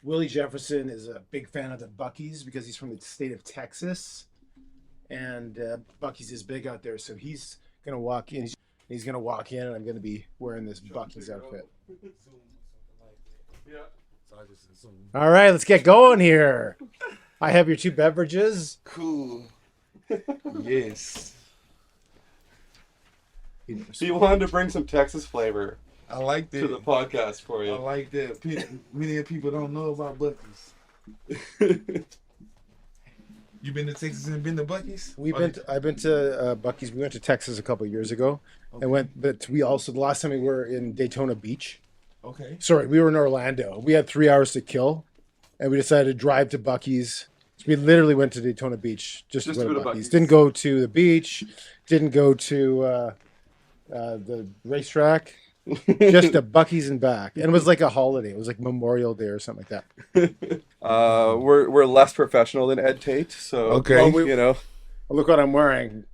Willie Jefferson is a big fan of the Buckies because he's from the state of Texas, and Bucky's is big out there. So he's gonna walk in. He's gonna walk in, and I'm gonna be wearing this Bucky's outfit. Yeah. All right, let's get going here. I have your two beverages. Cool. Yes. He wanted to bring some Texas flavor I like that. to the podcast for I you. like that. Many people don't know about Bucky's. You been to Texas and been to Bucky's? I've been to Bucky's. We went to Texas a couple of years ago, but we also the last time we were in Daytona Beach. Okay. Sorry, we were in Orlando. We had 3 hours to kill, and we decided to drive to Bucky's. So we literally went to Daytona Beach just to go to Bucky's. Didn't go to the beach. Didn't go to the racetrack. Just to Bucky's and back, and it was like a holiday. It was like Memorial Day or something like that. We're less professional than Ed Tate, so Okay. you know. Look what I'm wearing.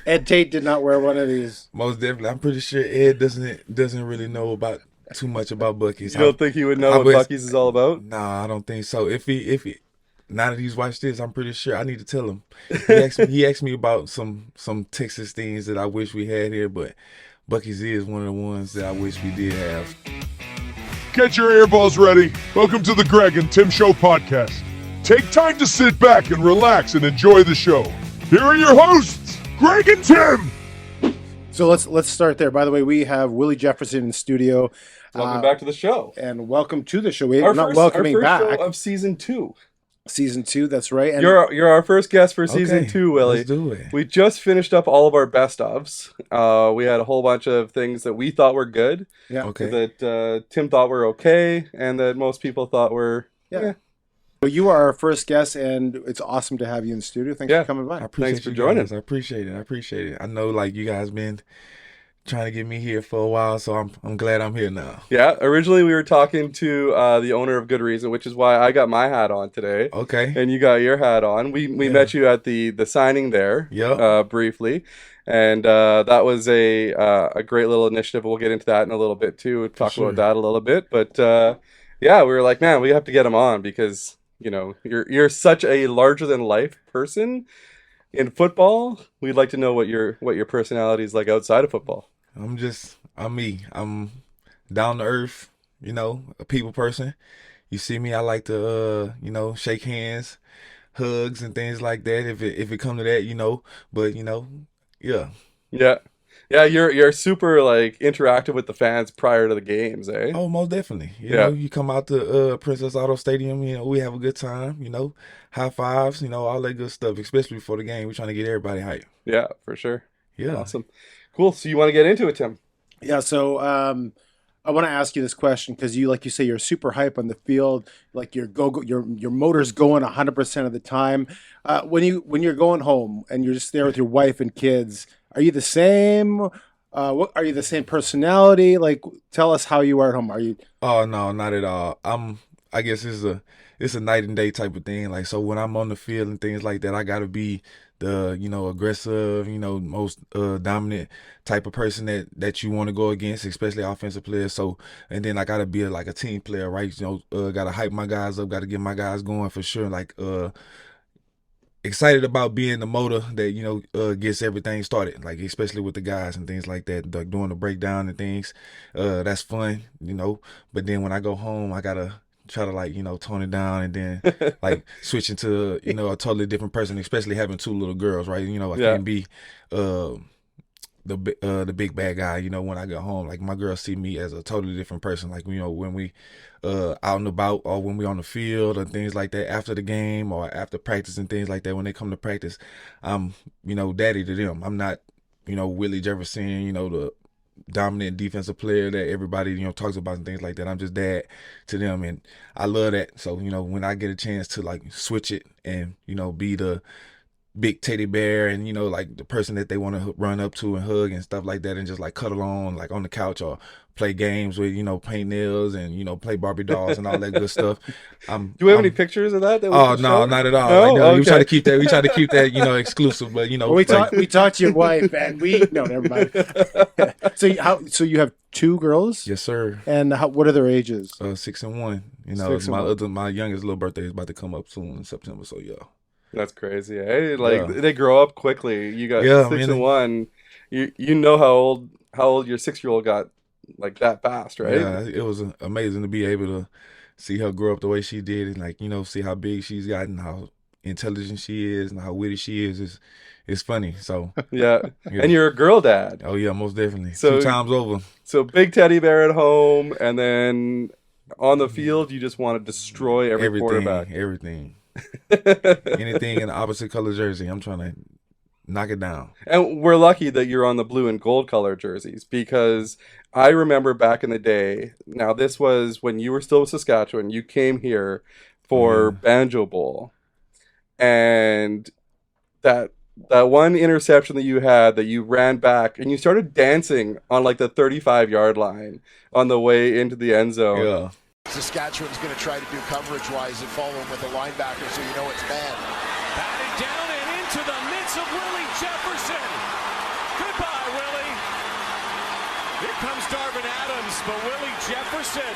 Ed Tate did not wear one of these. Most definitely. I'm pretty sure Ed doesn't really know about too much about Bucky's. You don't think he would know what Bucky's is all about? Nah, I don't think so. If he now that he's watched this, I'm pretty sure I need to tell him. He asked me about some Texas things that I wish we had here, but Bucky's is one of the ones that I wish we did have. Get your earballs ready. Welcome to the Greg and Tim Show podcast. Take time to sit back and relax and enjoy the show. Here are your hosts, Greg and Tim. So let's start there. By the way, we have Willie Jefferson in studio. Welcome back to the show. And welcome to the show. We're not welcoming our first back. show of season 2. Season 2, that's right. And You're our first guest for season 2, Willie. Let's do it. We just finished up all of our best ofs. We had a whole bunch of things that we thought were good, yeah. Okay. that Tim thought were okay, and that most people thought were Yeah. So you are our first guest, and it's awesome to have you in the studio. Thanks for coming I by. appreciate Thanks for you joining. guys. I appreciate it. I know like you guys been trying to get me here for a while, so I'm glad I'm here now. Yeah, originally we were talking to the owner of Good Reason, which is why I got my hat on today, Okay. and you got your hat on. We met you at the signing there, Yep. briefly, and that was a great little initiative. We'll get into that in a little bit too. We'll talk sure. about that a little bit, but yeah, we were like, man, we have to get him on because you're such a larger than life person in football. We'd like to know what your personality is like outside of football. I'm me. I'm down to earth, a people person. You see me, I like to, shake hands, hugs and things like that. If it come to that, but yeah. Yeah, you're super like interactive with the fans prior to the games, eh? Oh, most definitely. You Yeah. know, you come out to Princess Auto Stadium, we have a good time, high fives, all that good stuff, especially before the game. We're trying to get everybody hyped. Yeah, for sure. Yeah. Awesome. Cool. So you want to get into it, Tim? Yeah, so I want to ask you this question because like you say, you're super hype on the field. Like your motor's going 100% of the time. When you're going home and you're just there with your wife and kids, are you the same? Are you the same personality? Like, tell us how you are at home. Are you? Oh no, not at all. I guess it's a night and day type of thing. Like, so when I'm on the field and things like that, I gotta be the aggressive, most dominant type of person that you want to go against, especially offensive players. So, and then I gotta be like a team player, right? Gotta hype my guys up, gotta get my guys going for sure. Like, excited about being the motor that gets everything started, like especially with the guys and things like that, like doing the breakdown and things. That's fun, but then when I go home, I gotta try to tone it down and then like switch into a totally different person, especially having 2 little girls, right? I can't be the big bad guy, when I get home. Like, my girls see me as a totally different person, like, when we out and about, or when we on the field and things like that, after the game or after practice and things like that. When they come to practice, I'm daddy to them. I'm not Willie Jefferson, the dominant defensive player that everybody talks about and things like that. I'm just dad to them, and I love that. So when I get a chance to like switch it and be the big teddy bear and, like the person that they want to run up to and hug and stuff like that and just like cuddle on like on the couch or play games with, paint nails and, play Barbie dolls and all that good stuff. Do we have any pictures of that? Oh, no, not at all. No? Okay. We try to keep that, exclusive, but, Well, we talked to your wife and no, never mind. So you have 2 girls? Yes, sir. And what are their ages? 6 and 1. 6 and 1. My youngest little birthday is about to come up soon in September, so yeah. That's crazy. Eh? They grow up quickly. You got 6 and 1. You know how old your 6-year-old got like that fast, right? Yeah, it was amazing to be able to see her grow up the way she did and like, see how big she's gotten, how intelligent she is and how witty she is. It's funny. So yeah. And you're a girl dad. Oh yeah, most definitely. So, 2 times over. So big teddy bear at home, and then on the field you just want to destroy every quarterback. Everything. Anything in the opposite color jersey, I'm trying to knock it down. And we're lucky that you're on the blue and gold color jerseys, because I remember back in the day, now this was when you were still with Saskatchewan, you came here for Banjo Bowl, and that one interception that you had, that you ran back and you started dancing on like the 35-yard line on the way into the end zone. Yeah. Saskatchewan's going to try to do coverage-wise and follow him with the linebacker, so you know it's man. Batted down and into the midst of Willie Jefferson. Goodbye, Willie. Here comes Darvin Adams, but Willie Jefferson.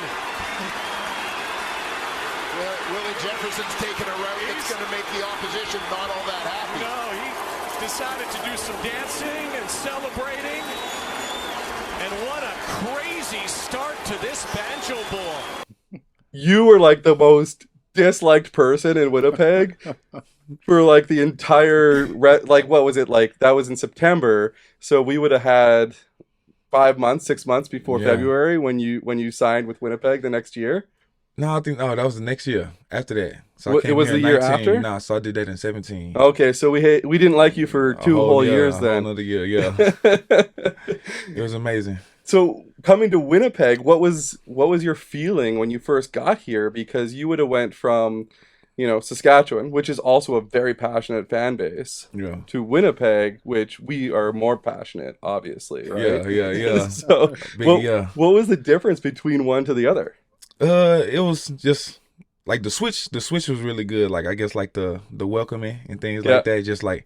Willie Jefferson's taking a route that's going to make the opposition not all that happy. No, he decided to do some dancing and celebrating. And what a crazy start to this Banjo Bowl. You were like the most disliked person in Winnipeg for like the entire like, what was it, like that was in September, so we would have had 6 months before February when you signed with Winnipeg the next year. No, that was the next year after that. So it was the year after? No, so I did that in 17. Okay, so we didn't like you for 2 whole years then. Another year, yeah. It was amazing. So coming to Winnipeg, what was your feeling when you first got here? Because you would have went from, Saskatchewan, which is also a very passionate fan base, to Winnipeg, which we are more passionate, obviously, right? Yeah. So what was the difference between one to the other? It was just like the switch was really good. Like, I guess like the welcoming and things like that, just like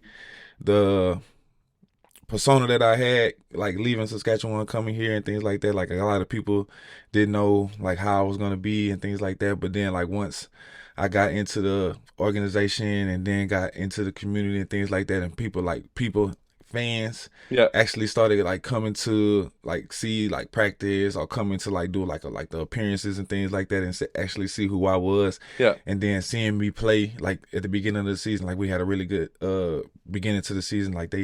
the persona that I had, like leaving Saskatchewan, coming here and things like that. Like, a lot of people didn't know like how I was going to be and things like that. But then like once I got into the organization and then got into the community and things like that, and fans actually started like coming to like see like practice or coming to like do like the appearances and things like that, and actually see who I was. And then seeing me play like at the beginning of the season, like we had a really good beginning to the season. Like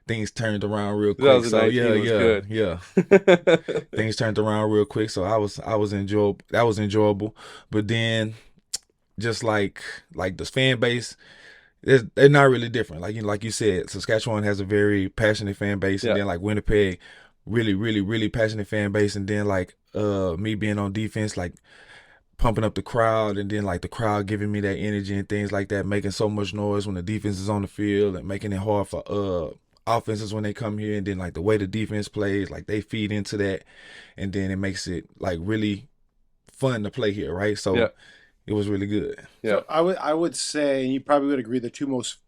things turned around real quick. So things turned around real quick. So I was enjoyable. That was enjoyable. But then just like the fan base, they're not really different. Like you said, Saskatchewan has a very passionate fan base, and then like Winnipeg, really, really, really passionate fan base, and then like me being on defense, like pumping up the crowd, and then like the crowd giving me that energy and things like that, making so much noise when the defense is on the field and making it hard for offenses when they come here, and then like the way the defense plays, like they feed into that, and then it makes it like really fun to play here, right? So it was really good. So I would say, and you probably would agree, the two most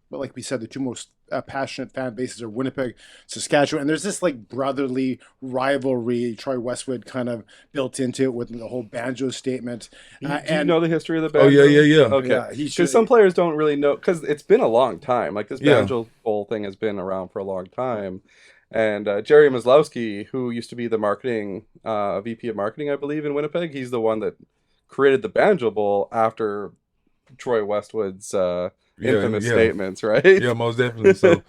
passionate fan bases are Winnipeg, Saskatchewan, and there's this like brotherly rivalry Troy Westwood kind of built into it with the whole banjo statement. Do you know the history of the banjo? Oh yeah. Okay, because some players don't really know, because it's been a long time. Like this banjo bowl thing has been around for a long time. And Jerry Maslowski, who used to be the marketing VP of marketing, I believe, in Winnipeg, he's the one that created the Banjo Bowl after Troy Westwood's infamous statements, right? Yeah, most definitely. So,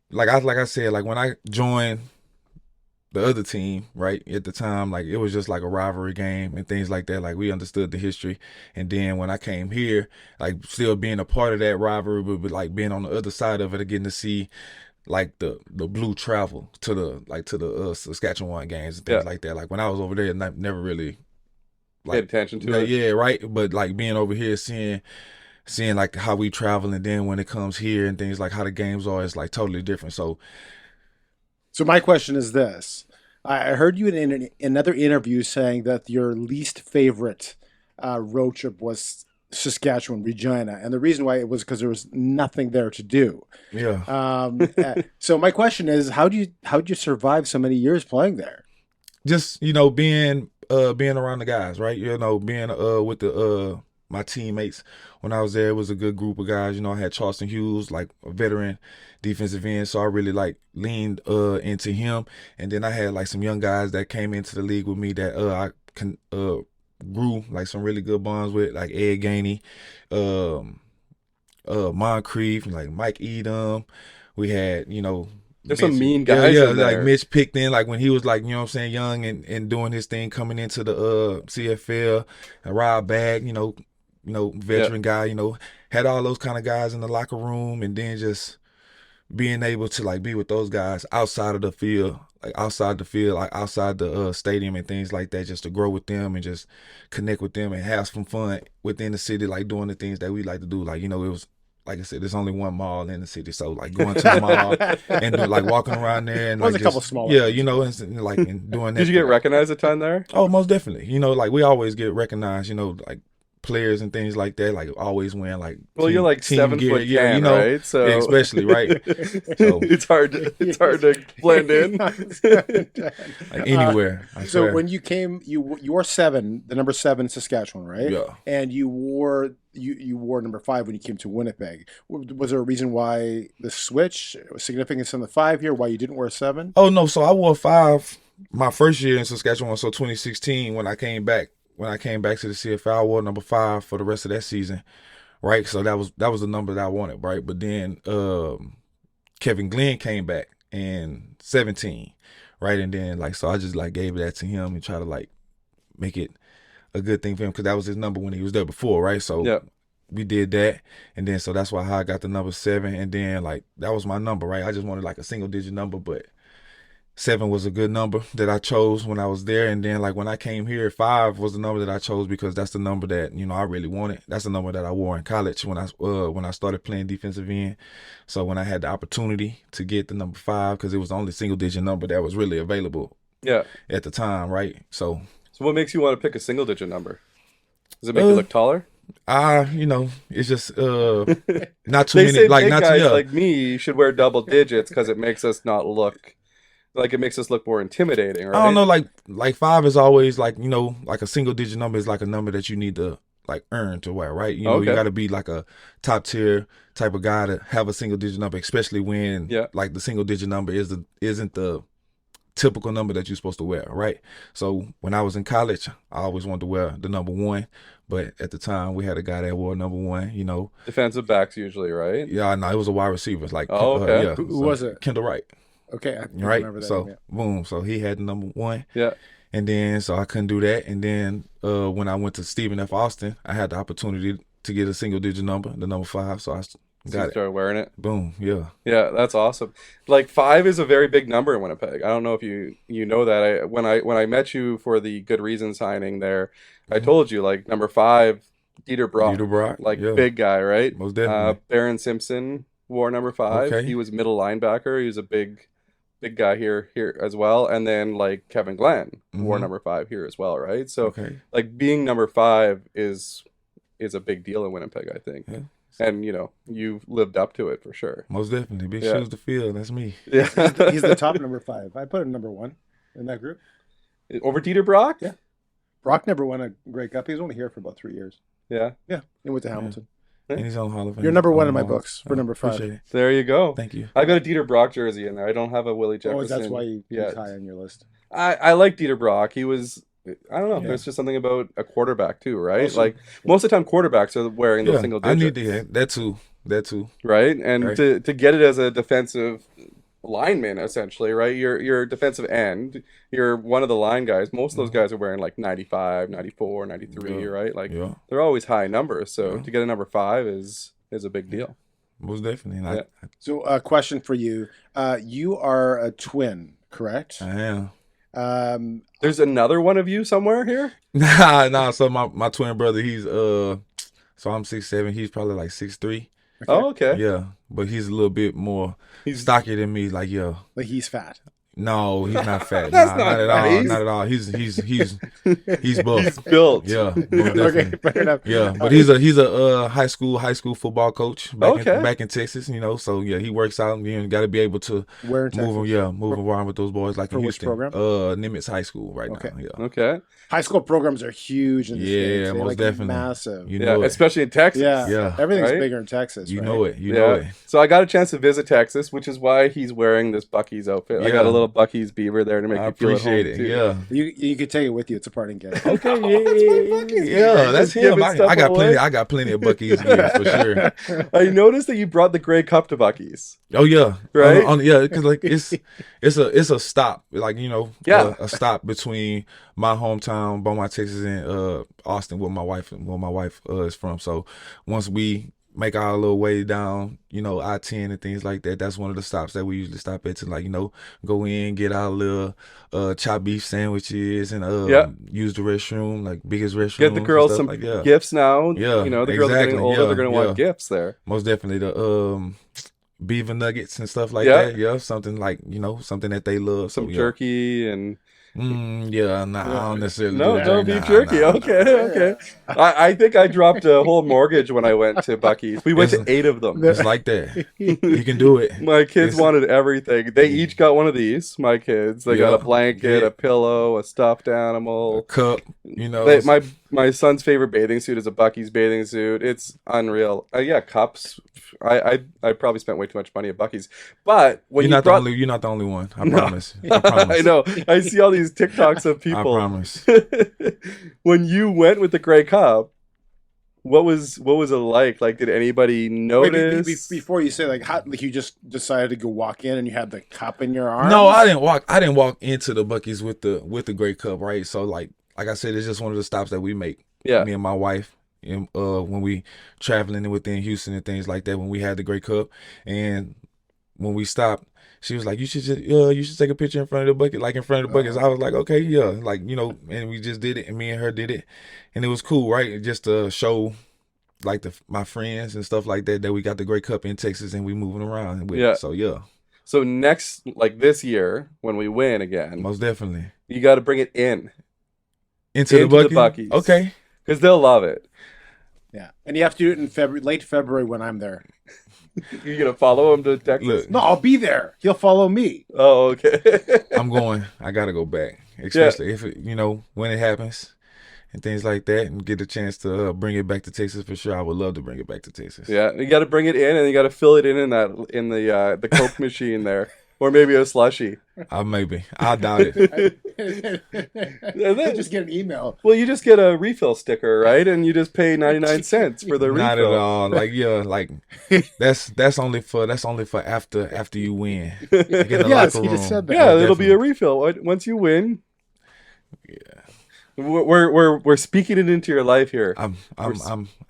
like I said, like when I joined the other team, right, at the time, like it was just like a rivalry game and things like that. Like we understood the history, and then when I came here, like still being a part of that rivalry, but like being on the other side of it and getting to see like the blue travel to the Saskatchewan games and things like that. Like when I was over there, never really paid attention to it. Yeah, right. But like being over here, seeing seeing like how we travel, and then when it comes here and things like how the games are, it's like totally different. So my question is this. I heard you in another interview saying that your least favorite road trip was Saskatchewan, Regina. And the reason why it was because there was nothing there to do. yeah, So my question is, how'd you survive so many years playing there? just being around the guys, right? Being with the my teammates when I was there. It was a good group of guys. I had Charleston Hughes, like a veteran defensive end, so I really like leaned into him. And then I had like some young guys that came into the league with me that I grew like some really good bonds with, like Ed Gainey, Moncrief, like Mike Edom. We had There's some mean guys yeah, in there. like Mitch Picton, like when he was like, young and doing his thing, coming into the CFL, and Rob Bag, veteran guy, had all those kind of guys in the locker room, and then just being able to like be with those guys outside of the field, like outside the stadium and things like that, just to grow with them and just connect with them and have some fun within the city, like doing the things that we like to do. Like, it was, like I said, there's only one mall in the city, so like going to the mall and like walking around there and There's like a couple smaller yeah, ones. and like and doing that. Did you get recognized a ton there? Oh, most definitely. Like we always get recognized. Like players and things like that. Like always wearing like You're like team 7 gear. foot Yeah, can, right? So yeah, especially right. So it's hard to blend in. like anywhere. I So swear. when you came, you wore 7, the number 7 Saskatchewan, right? Yeah. And you wore number 5 when you came to Winnipeg. Was there a reason why the switch, significance on the 5 here, why you didn't wear 7? Oh no, so I wore 5 my first year in Saskatchewan, so 2016 when I came back to the CFL, I wore number 5 for the rest of that season, right? So that was the number that I wanted, right? But then Kevin Glenn came back in 17, right? And then like, so I just like gave that to him and try to like make it a good thing for him, because that was his number when he was there before, right? So Yeah. we did that, and then so that's why how I got the number 7, and then like that was my number, right? I just wanted like a single digit number, but 7 was a good number that I chose when I was there. And then like when I came here, 5 was the number that I chose because that's the number that I really wanted. That's the number that I wore in college when I started playing defensive end. So when I had the opportunity to get the number 5, because it was the only single digit number that was really available at the time, right? So what makes you want to pick a single digit number? Does it make you look taller? it's just not too They many, say like big not guys too, like me should wear double digits because it makes us not look like, it makes us look more intimidating, right? I don't know, like 5 is always like, like a single digit number is like a number that you need to like earn to wear, right? You Okay. got to be like a top tier type of guy to have a single digit number, especially when like the single digit number isn't the typical number that you're supposed to wear, right? So when I was in college, I always wanted to wear the number 1, but at the time we had a guy that wore number 1, Defensive backs usually, right? Yeah, no, it was a wide receiver, like Oh, okay. Who was it? Kendall Wright. Okay, I Right, remember that. so yeah. boom, so he had the number 1. Yeah. And then so I couldn't do that. And then when I went to Stephen F. Austin, I had the opportunity to get a single digit number, the number 5. So I So you got it. started wearing it. Boom. Yeah. Yeah, that's awesome. Like 5 is a very big number in Winnipeg. I don't know if you know that. When I met you for the Good Reason signing there, I told you like number 5, Dieter Brock, Dieter Brock, like yeah. big guy, right? Most definitely. Baron Simpson wore number 5. Okay. He was middle linebacker. He was a big guy here as well. And then like Kevin Glenn wore Mhm. number 5 here as well, right? So Okay. like being number 5 is a big deal in Winnipeg, I think. Yeah. And you've lived up to it for sure. Most definitely. Big Yeah. shoes to fill. That's me. Yeah. He's the top number 5. I put him number 1 in that group. Over Dieter Brock? Yeah. Brock never won a Grey Cup. He was only here for about 3 years. Yeah. Yeah, he went to Hamilton. And he's on Hall of Fame. You're number 1 in my Hall of- books for number 5. Appreciate it. There you go. Thank you. I got a Dieter Brock jersey in there. I don't have a Willie Oh, Jefferson. that's why he's Yeah. high on your list. I like Dieter Brock. He was, I don't know. Yeah. There's just something about a quarterback too, right? Also- like most of the time, quarterbacks are wearing those Yeah, single I digits. need to hear that too. That too. Right? And Right. to get it as a defensive lineman, essentially, right? You're a defensive end. You're one of the line guys. Most of those guys are wearing like 95, 94, 93, Yeah. right? Like Yeah. they're always high numbers. So Yeah. to get a number 5 is a big deal. Most definitely. And Yeah. So, a question for you. You are a twin, correct? I am. There's another one of you somewhere here? Nah. So my twin brother, he's So I'm 6'7". He's probably like 6'3". Oh, okay. Yeah, but he's a little bit more stockier than me. Like, yeah. Like he's fat. No, he's not fat. That's Nah, not not at fat. all. Not at all. He's buff. He's built. Yeah, most definitely. Okay, fair enough. Yeah, but he's a high school football coach back in Texas. So yeah, he works out. You got to be able to Where in Texas? move around with those boys like For in which Houston. program? Nimitz High School right now. Yeah. Okay. High school programs are huge in the States. They're most definitely. Massive. You know it. Especially in Texas. Yeah. Everything's Right? bigger in Texas. You right? know it. You know it. So I got a chance to visit Texas, which is why he's wearing this Bucky's outfit. I got a little Bucky's beaver there to make I you feel at home, appreciate it. too. Yeah. You could take it with you. It's a parting gift. Okay. Yeah. That's Just giving him. I stuff got away. plenty. I got plenty of Bucky's gear for sure. I noticed that you brought the Grey Cup to Bucky's. Oh yeah, Right? Yeah, because like it's a stop, like a stop between my hometown, Beaumont, Texas, and Austin, where my wife is from. So once we make our little way down, I-10 and things like that, that's one of the stops that we usually stop at to go in, get our little chopped beef sandwiches and use the restroom, like biggest restroom. Get the girls some gifts now. Yeah, the girls are getting older. They're going to want gifts there. Most definitely the beaver nuggets and stuff like that. Yeah, something something that they love. Some jerky and. I don't necessarily. No beef jerky. Okay. I think I dropped a whole mortgage when I went to Bucky's. We went to 8 of them. It's like that. You can do it. My kids wanted everything. They each got one of these. My kids. They got a blanket, a pillow, a stuffed animal, a cup. My son's favorite bathing suit is a Bucky's bathing suit. It's unreal. Cups. I probably spent way too much money at Bucky's. But when you're not the only one. I promise. I promise. I know. I see all these TikToks of people. I promise. When you went with the Grey Cup, what was it like? Like, did anybody notice? Wait, before you say how you just decided to go walk in and you had the cup in your arms? No, I didn't walk into the Bucky's with the Grey Cup, right? So like I said, it's just one of the stops that we make. Yeah. Me and my wife. And, when we traveling within Houston and things like that, when we had the Grey Cup, and when we stopped, she was like, "You should take a picture in front of the bucket, like in front of the buckets." I was like, "Okay, yeah," and we just did it, and me and her did it, and it was cool, right? Just to show, my friends and stuff like that we got the Grey Cup in Texas and we moving around with it. So yeah. So next, this year when we win again, most definitely, you got to bring it into the Bucky's, okay, because they'll love it. Yeah, and you have to do it in late February when I'm there. You're gonna follow him to Texas? Look, no, I'll be there. He'll follow me. Oh, okay. I'm going. I gotta go back, especially if when it happens and things like that, and get a chance to bring it back to Texas for sure. I would love to bring it back to Texas. Yeah, you got to bring it in, and you got to fill it in the Coke machine there. Or maybe a slushie. Maybe. I doubt it. Just get an email. Well, you just get a refill sticker, right? And you just pay 99 cents for the refill. Not at all. That's only for after you win. Yes, you just said that. Yeah, it'll be a refill once you win. Yeah. We're speaking it into your life here. I'm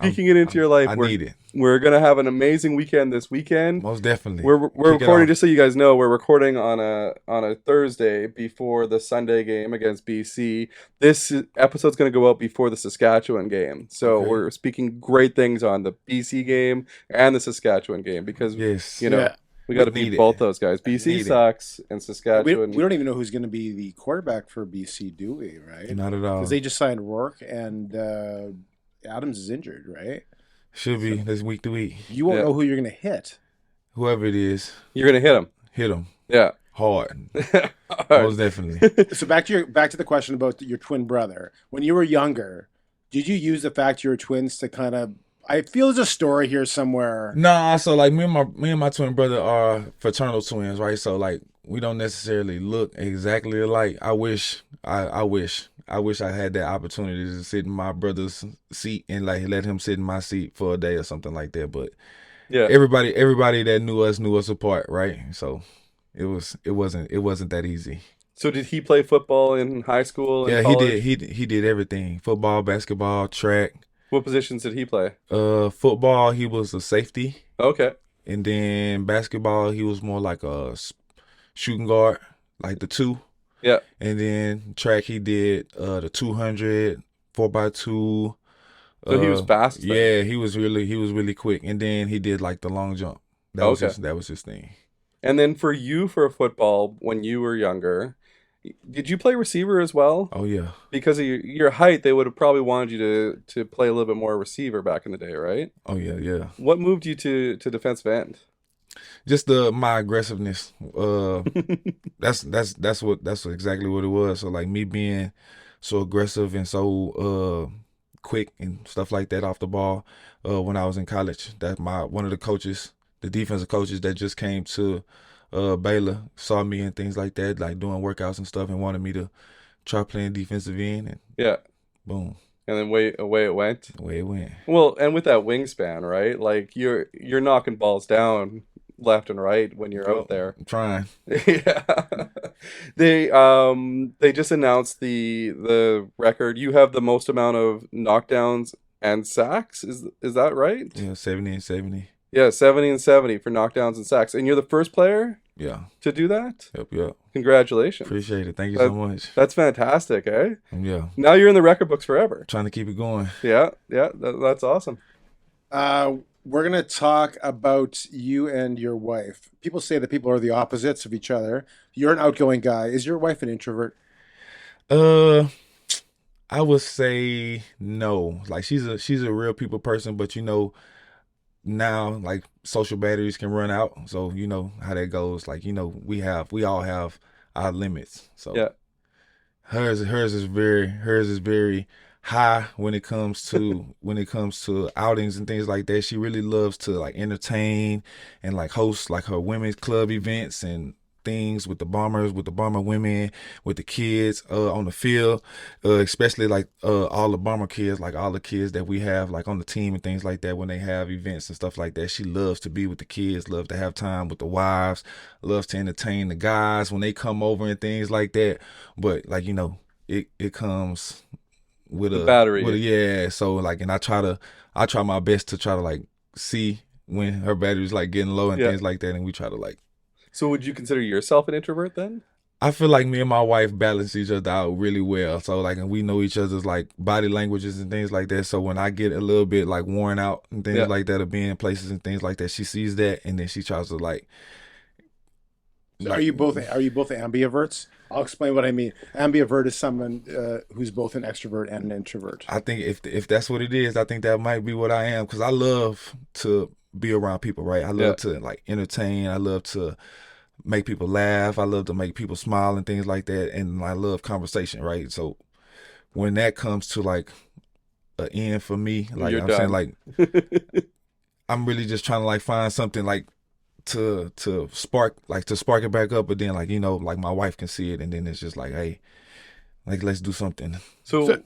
speaking it into your life. I need it. We're gonna have an amazing weekend this weekend. Most definitely. We're recording, just so you guys know, we're recording on a Thursday before the Sunday game against BC. This episode's gonna go out before the Saskatchewan game. So we're speaking great things on the BC game and the Saskatchewan game because we got to beat both those guys. BC sucks, and Saskatchewan. We don't even know who's going to be the quarterback for BC, do we? Right? Not at all. Because they just signed Rourke, and Adams is injured, right? Should be this week to week. You won't know who you're going to hit. Whoever it is, you're going to hit him. Hit him. Yeah. Hard. Most definitely. So back to the question about your twin brother. When you were younger, did you use the fact you were twins to kind of? I feel there's a story here somewhere. Nah, so me and my twin brother are fraternal twins, right? So we don't necessarily look exactly alike. I wish I had that opportunity to sit in my brother's seat and let him sit in my seat for a day or something like that. But everybody that knew us apart, right? So it wasn't that easy. So did he play football in high school? Yeah, college? He did. He did everything: football, basketball, track. What positions did he play? Football, he was a safety. Okay. And then basketball, he was more like a shooting guard, like the 2. Yeah. And then track, he did the 200, 4x2, So he was fast. Yeah, he was really quick, and then he did like the long jump. That was his thing. And then for you, for football, when you were younger, did you play receiver as well? Oh yeah. Because of your height, they would have probably wanted you to play a little bit more receiver back in the day, right? Oh yeah. What moved you to defensive end? Just my aggressiveness. That's exactly what it was. So like me being so aggressive and so quick and stuff like that off the ball. When I was in college, that one of the coaches, the defensive coaches that just came to Baylor, saw me and things like that, like doing workouts and stuff, and wanted me to try playing defensive end. And yeah, boom. And then away it went. Away it went. Well, and with that wingspan, right? Like you're knocking balls down left and right when you're out there. I'm trying. Yeah. They just announced the record. You have the most amount of knockdowns and sacks. Is that right? Yeah, 70 and 70. Yeah, 70 and 70 for knockdowns and sacks. And you're the first player to do that? Yep. Congratulations. Appreciate it. Thank you so much. That's fantastic, eh? Yeah. Now you're in the record books forever. Trying to keep it going. Yeah, that's awesome. We're going to talk about you and your wife. People say that people are the opposites of each other. You're an outgoing guy. Is your wife an introvert? I would say no. Like she's a real people person, but now like social batteries can run out. So you know how that goes. Like, we all have our limits. So yeah. Hers is very high when it comes to outings and things like that. She really loves to like entertain and like host like her women's club events and things with the Bombers, with the Bomber women, with the kids on the field, especially like all the Bomber kids, like all the kids that we have like on the team and things like that. When they have events and stuff like that, she loves to be with the kids, loves to have time with the wives, loves to entertain the guys when they come over and things like that. But like, it comes with a battery. So like, and I try my best to try to like see when her battery's like getting low and things like that, and we try to like. So would you consider yourself an introvert then? I feel like me and my wife balance each other out really well. So like, and we know each other's like body languages and things like that. So when I get a little bit like worn out and things like that, of being in places and things like that, she sees that and then she tries to like. So are you both ambiverts? I'll explain what I mean. Ambivert is someone who's both an extrovert and an introvert. I think if that's what it is, I think that might be what I am, because I love to be around people, right? I love to like entertain. I love to make people laugh. I love to make people smile and things like that. And I love conversation, right? So when that comes to like an end for me, like I'm saying, like I'm really just trying to like find something like to spark it back up. But then like, like my wife can see it, and then it's just like, hey, like let's do something. So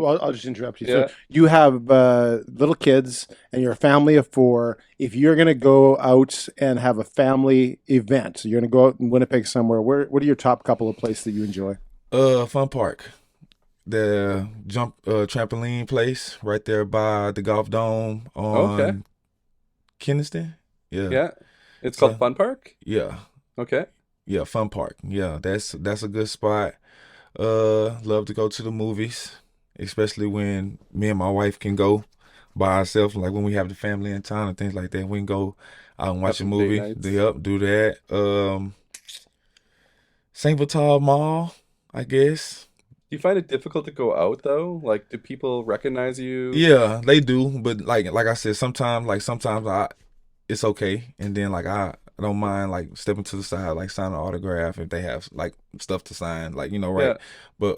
I'll just interrupt you. So you have little kids and you're a family of 4. If you're going to go out and have a family event, so you're going to go out in Winnipeg somewhere, what are your top couple of places that you enjoy? Fun Park, the trampoline place right there by the Golf Dome on Kinnison. Yeah. It's called Fun Park? Yeah. Okay. Yeah, Fun Park. Yeah, that's a good spot. Love to go to the movies, especially when me and my wife can go by ourselves. Like when we have the family in town and things like that, we can go out and watch a movie. Do that. St. Vital Mall, I guess. Do you find it difficult to go out though? Like, do people recognize you? Yeah, they do. But like I said, sometimes it's okay, and then like I don't mind like stepping to the side, like sign an autograph if they have like stuff to sign, like right. Yeah. But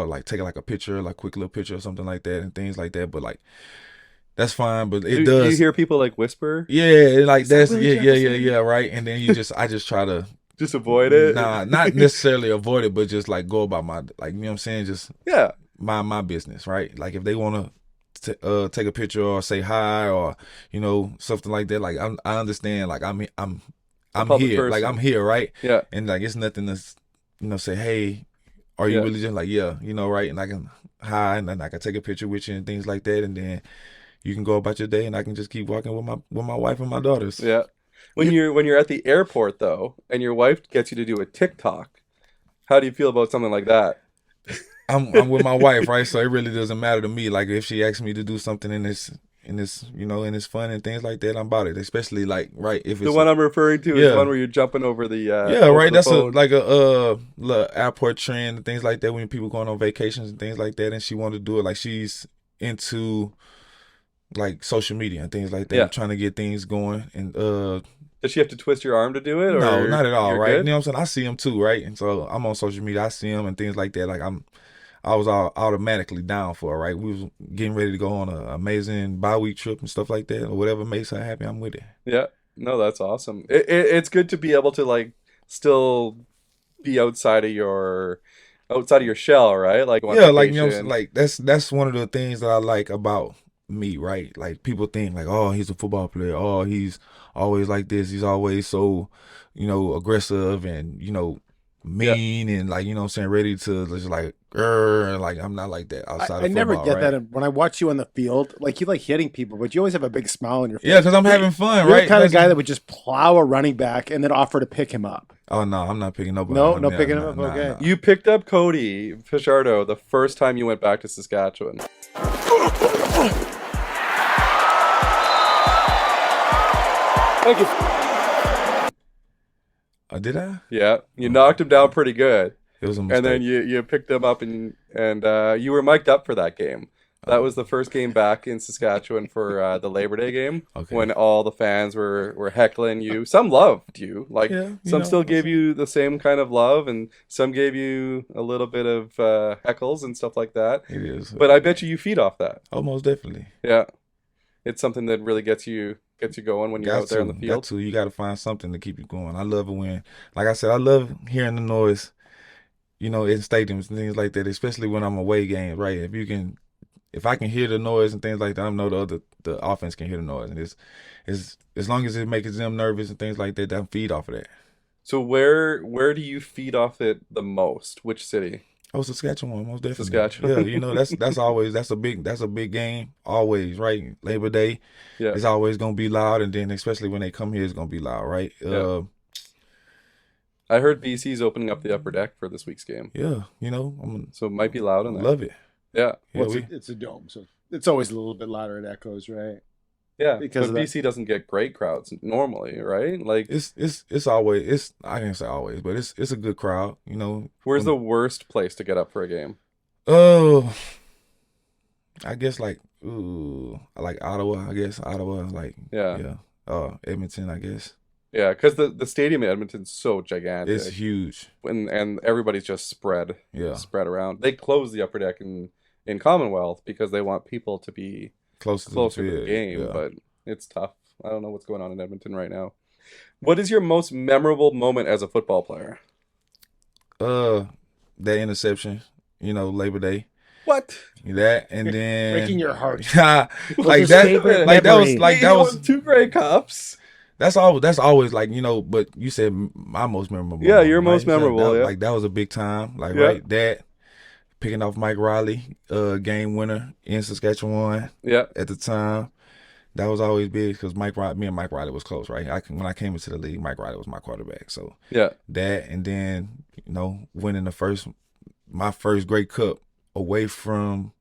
like taking like a picture, like quick little picture or something like that, and things like that. But like that's fine. But it does. Do you hear people like whisper? Yeah, like that's yeah, right. And then I just try to just avoid it. Nah, not necessarily avoid it, but just like go about my like you know what I'm saying, just mind my business, right? Like if they want to take a picture or say hi or something like that, like I understand, like I'm here person. Like I'm here, right? Yeah. And like it's nothing to say, hey, are you really just like right? And I can hi, and then I can take a picture with you and things like that, and then you can go about your day and I can just keep walking with my wife and my daughters. Yeah. When you're at the airport though and your wife gets you to do a TikTok, how do you feel about something like that? I'm with my wife, right? So it really doesn't matter to me. Like if she asks me to do something in this, in this fun and things like that, I'm about it. Especially like, right, if it's The one I'm referring to is the one where you're jumping over the yeah, over right. the That's phone. like a little airport trend and things like that when people going on vacations and things like that. And she wanted to do it. Like she's into like social media and things like that, Yeah. trying to get things going. And Does she have to twist your arm to do it? no, Or not at all, you're right? good? You know what I'm saying? I see them too, right? And so I'm on social media, I see them and things like that. Like I was all automatically down for it, right? We was getting ready to go on an amazing bi-week trip and stuff like that, or whatever makes her happy. I'm with it. Yeah. No, that's awesome. It's good to be able to like still be outside of your shell, right? Like on Yeah, like you know, vacation. like that's one of the things that I like about me, right? Like people think like, oh, he's a football player. Oh, he's always like this. He's always so, aggressive and mean and like what I'm saying, ready to just like, like I'm not like that outside I of never football, get right? that when I watch you on the field. Like you like hitting people, but you always have a big smile on your face. Yeah, because I'm having fun, You're right? the kind of That's- guy that would just plow a running back and then offer to pick him up. Oh no, I'm not picking nobody. No, up. no Yeah, picking him nah, up. nah, Okay. nah. You picked up Cody Fajardo the first time you went back to Saskatchewan. Thank you. Did I? Yeah, you knocked him down pretty good, It was a mistake. and then you picked him up and you were mic'd up for that game. That was the first game back in Saskatchewan for the Labor Day game, Okay. when all the fans were heckling you. Some loved you, like Yeah, some still gave you the same kind of love, and some gave you a little bit of heckles and stuff like that. It is, But I bet you feed off that. almost definitely. Yeah, it's something that really gets you going when you're out there on the field. You got to find something to keep you going. I love it when, like I said, I love hearing the noise, in stadiums and things like that, especially when I'm away games, right? If I can hear the noise and things like that, I know the offense can hear the noise, and it's as long as it makes them nervous and things like that, I feed off of that. So where do you feed off it the most? Which city? Oh, Saskatchewan, most definitely. Saskatchewan. Yeah, that's always that's a big game, always, right? Labor Day, Yeah. it's always gonna be loud, and then especially when they come here, it's gonna be loud, right? Yeah. I heard BC's opening up the upper deck for this week's game, So so it might be loud in there. love it. Yeah, Yeah, Well, it's a dome, so it's always a little bit louder. It echoes, right? yeah. Because But of that. BC doesn't get great crowds normally, right? Like, it's always I can't say always, but it's a good crowd, where's the worst place to get up for a game? Oh, I guess like like Ottawa. I guess Ottawa, like Yeah. Edmonton. I guess Yeah, because the stadium in Edmonton's so gigantic, it's huge. and everybody's just spread Yeah, around. They close the upper deck in Commonwealth because they want people to be closer closer to the field, game, yeah. but it's tough. I don't know what's going on in Edmonton right now. What is your most memorable moment as a football player? That interception, Labor Day. What? That and then Breaking your heart. like his that, favorite like that was memory? like that He was won 2 Grey Cups. that's always like but you said my most memorable. Yeah, moment, your right? most So memorable, yeah. Like that was a big time. Like Yeah. right, that picking off Mike Riley, game winner in Saskatchewan Yeah, at the time. That was always big because me and Mike Riley was close, right? When I came into the league, Mike Riley was my quarterback. So yeah, that, and then winning my first Grey Cup away from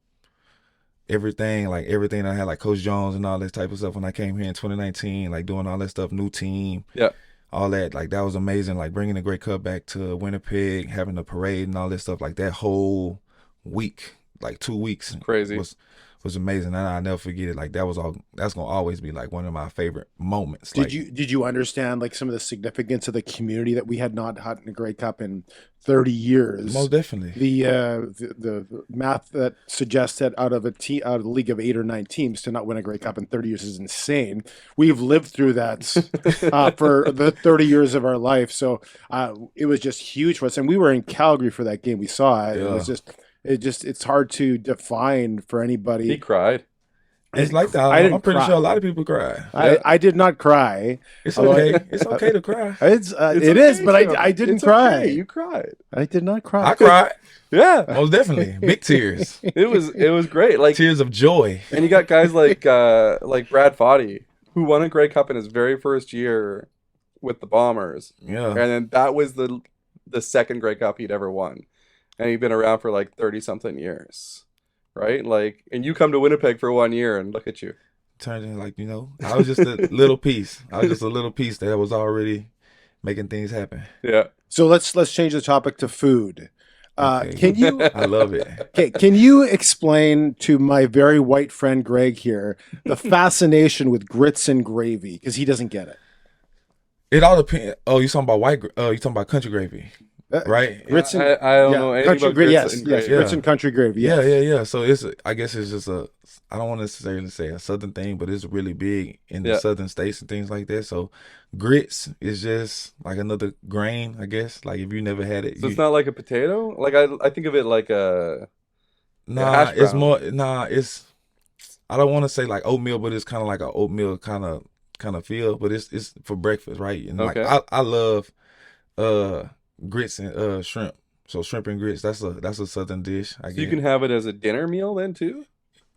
everything I had, like Coach Jones and all this type of stuff. When I came here in 2019, like doing all that stuff, new team, yeah. all that, like that was amazing. Like bringing the Grey Cup back to Winnipeg, having the parade and all this stuff, like that whole week, like 2 weeks, Crazy. was amazing, and I'll never forget it. Like that's gonna always be like one of my favorite moments. Did you understand like some of the significance of the community that we had not had in a Grey Cup in 30 years? Most definitely. The math that suggests that out of a league of 8 or 9 teams to not win a Grey Cup in 30 years is insane. We've lived through that for the 30 years of our life, so it was just huge for us. And we were in Calgary for that game. We saw it. Yeah. It's hard to define for anybody. He cried. It's like that. I didn't I'm pretty cry. sure a lot of people cry. I did not cry. It's Although okay. It's okay to cry. It okay, is, but Joe. I didn't It's cry. okay, you cried. I did not cry. I cried. Yeah, Most definitely. Big tears. it was great. Like, Tears of joy. and you got guys like Brad Foddy, who won a Grey Cup in his very first year with the Bombers, Yeah. and then that was the second Grey Cup he'd ever won. and you've been around for like 30 something years, right? Like, and you come to Winnipeg for 1 year, and look at you. Turned in like, I was just a little piece. I was just a little piece that was already making things happen. Yeah. So let's change the topic to food. Okay. Can you? I love it. Okay, can you explain to my very white friend Greg here the fascination with grits and gravy? Because he doesn't get it. It all depends. Oh, you talking about you talking about country gravy, right? Grits and I don't know anything country about gravy. grits Yes, and yes, gravy. grits and country gravy. Yes. Yeah. So I guess it's just I don't want to necessarily say a southern thing, but it's really big in the southern states and things like that. So grits is just like another grain, I guess. Like if you never had it. So it's not like a potato? Like I think of it like a Nah, it's brown. more it's I don't want to say like oatmeal, but it's kind of like an oatmeal kind of feel, but it's for breakfast, right? And Okay. like I love grits and shrimp. So shrimp and grits, that's a southern dish. I So guess you can have it as a dinner meal then too?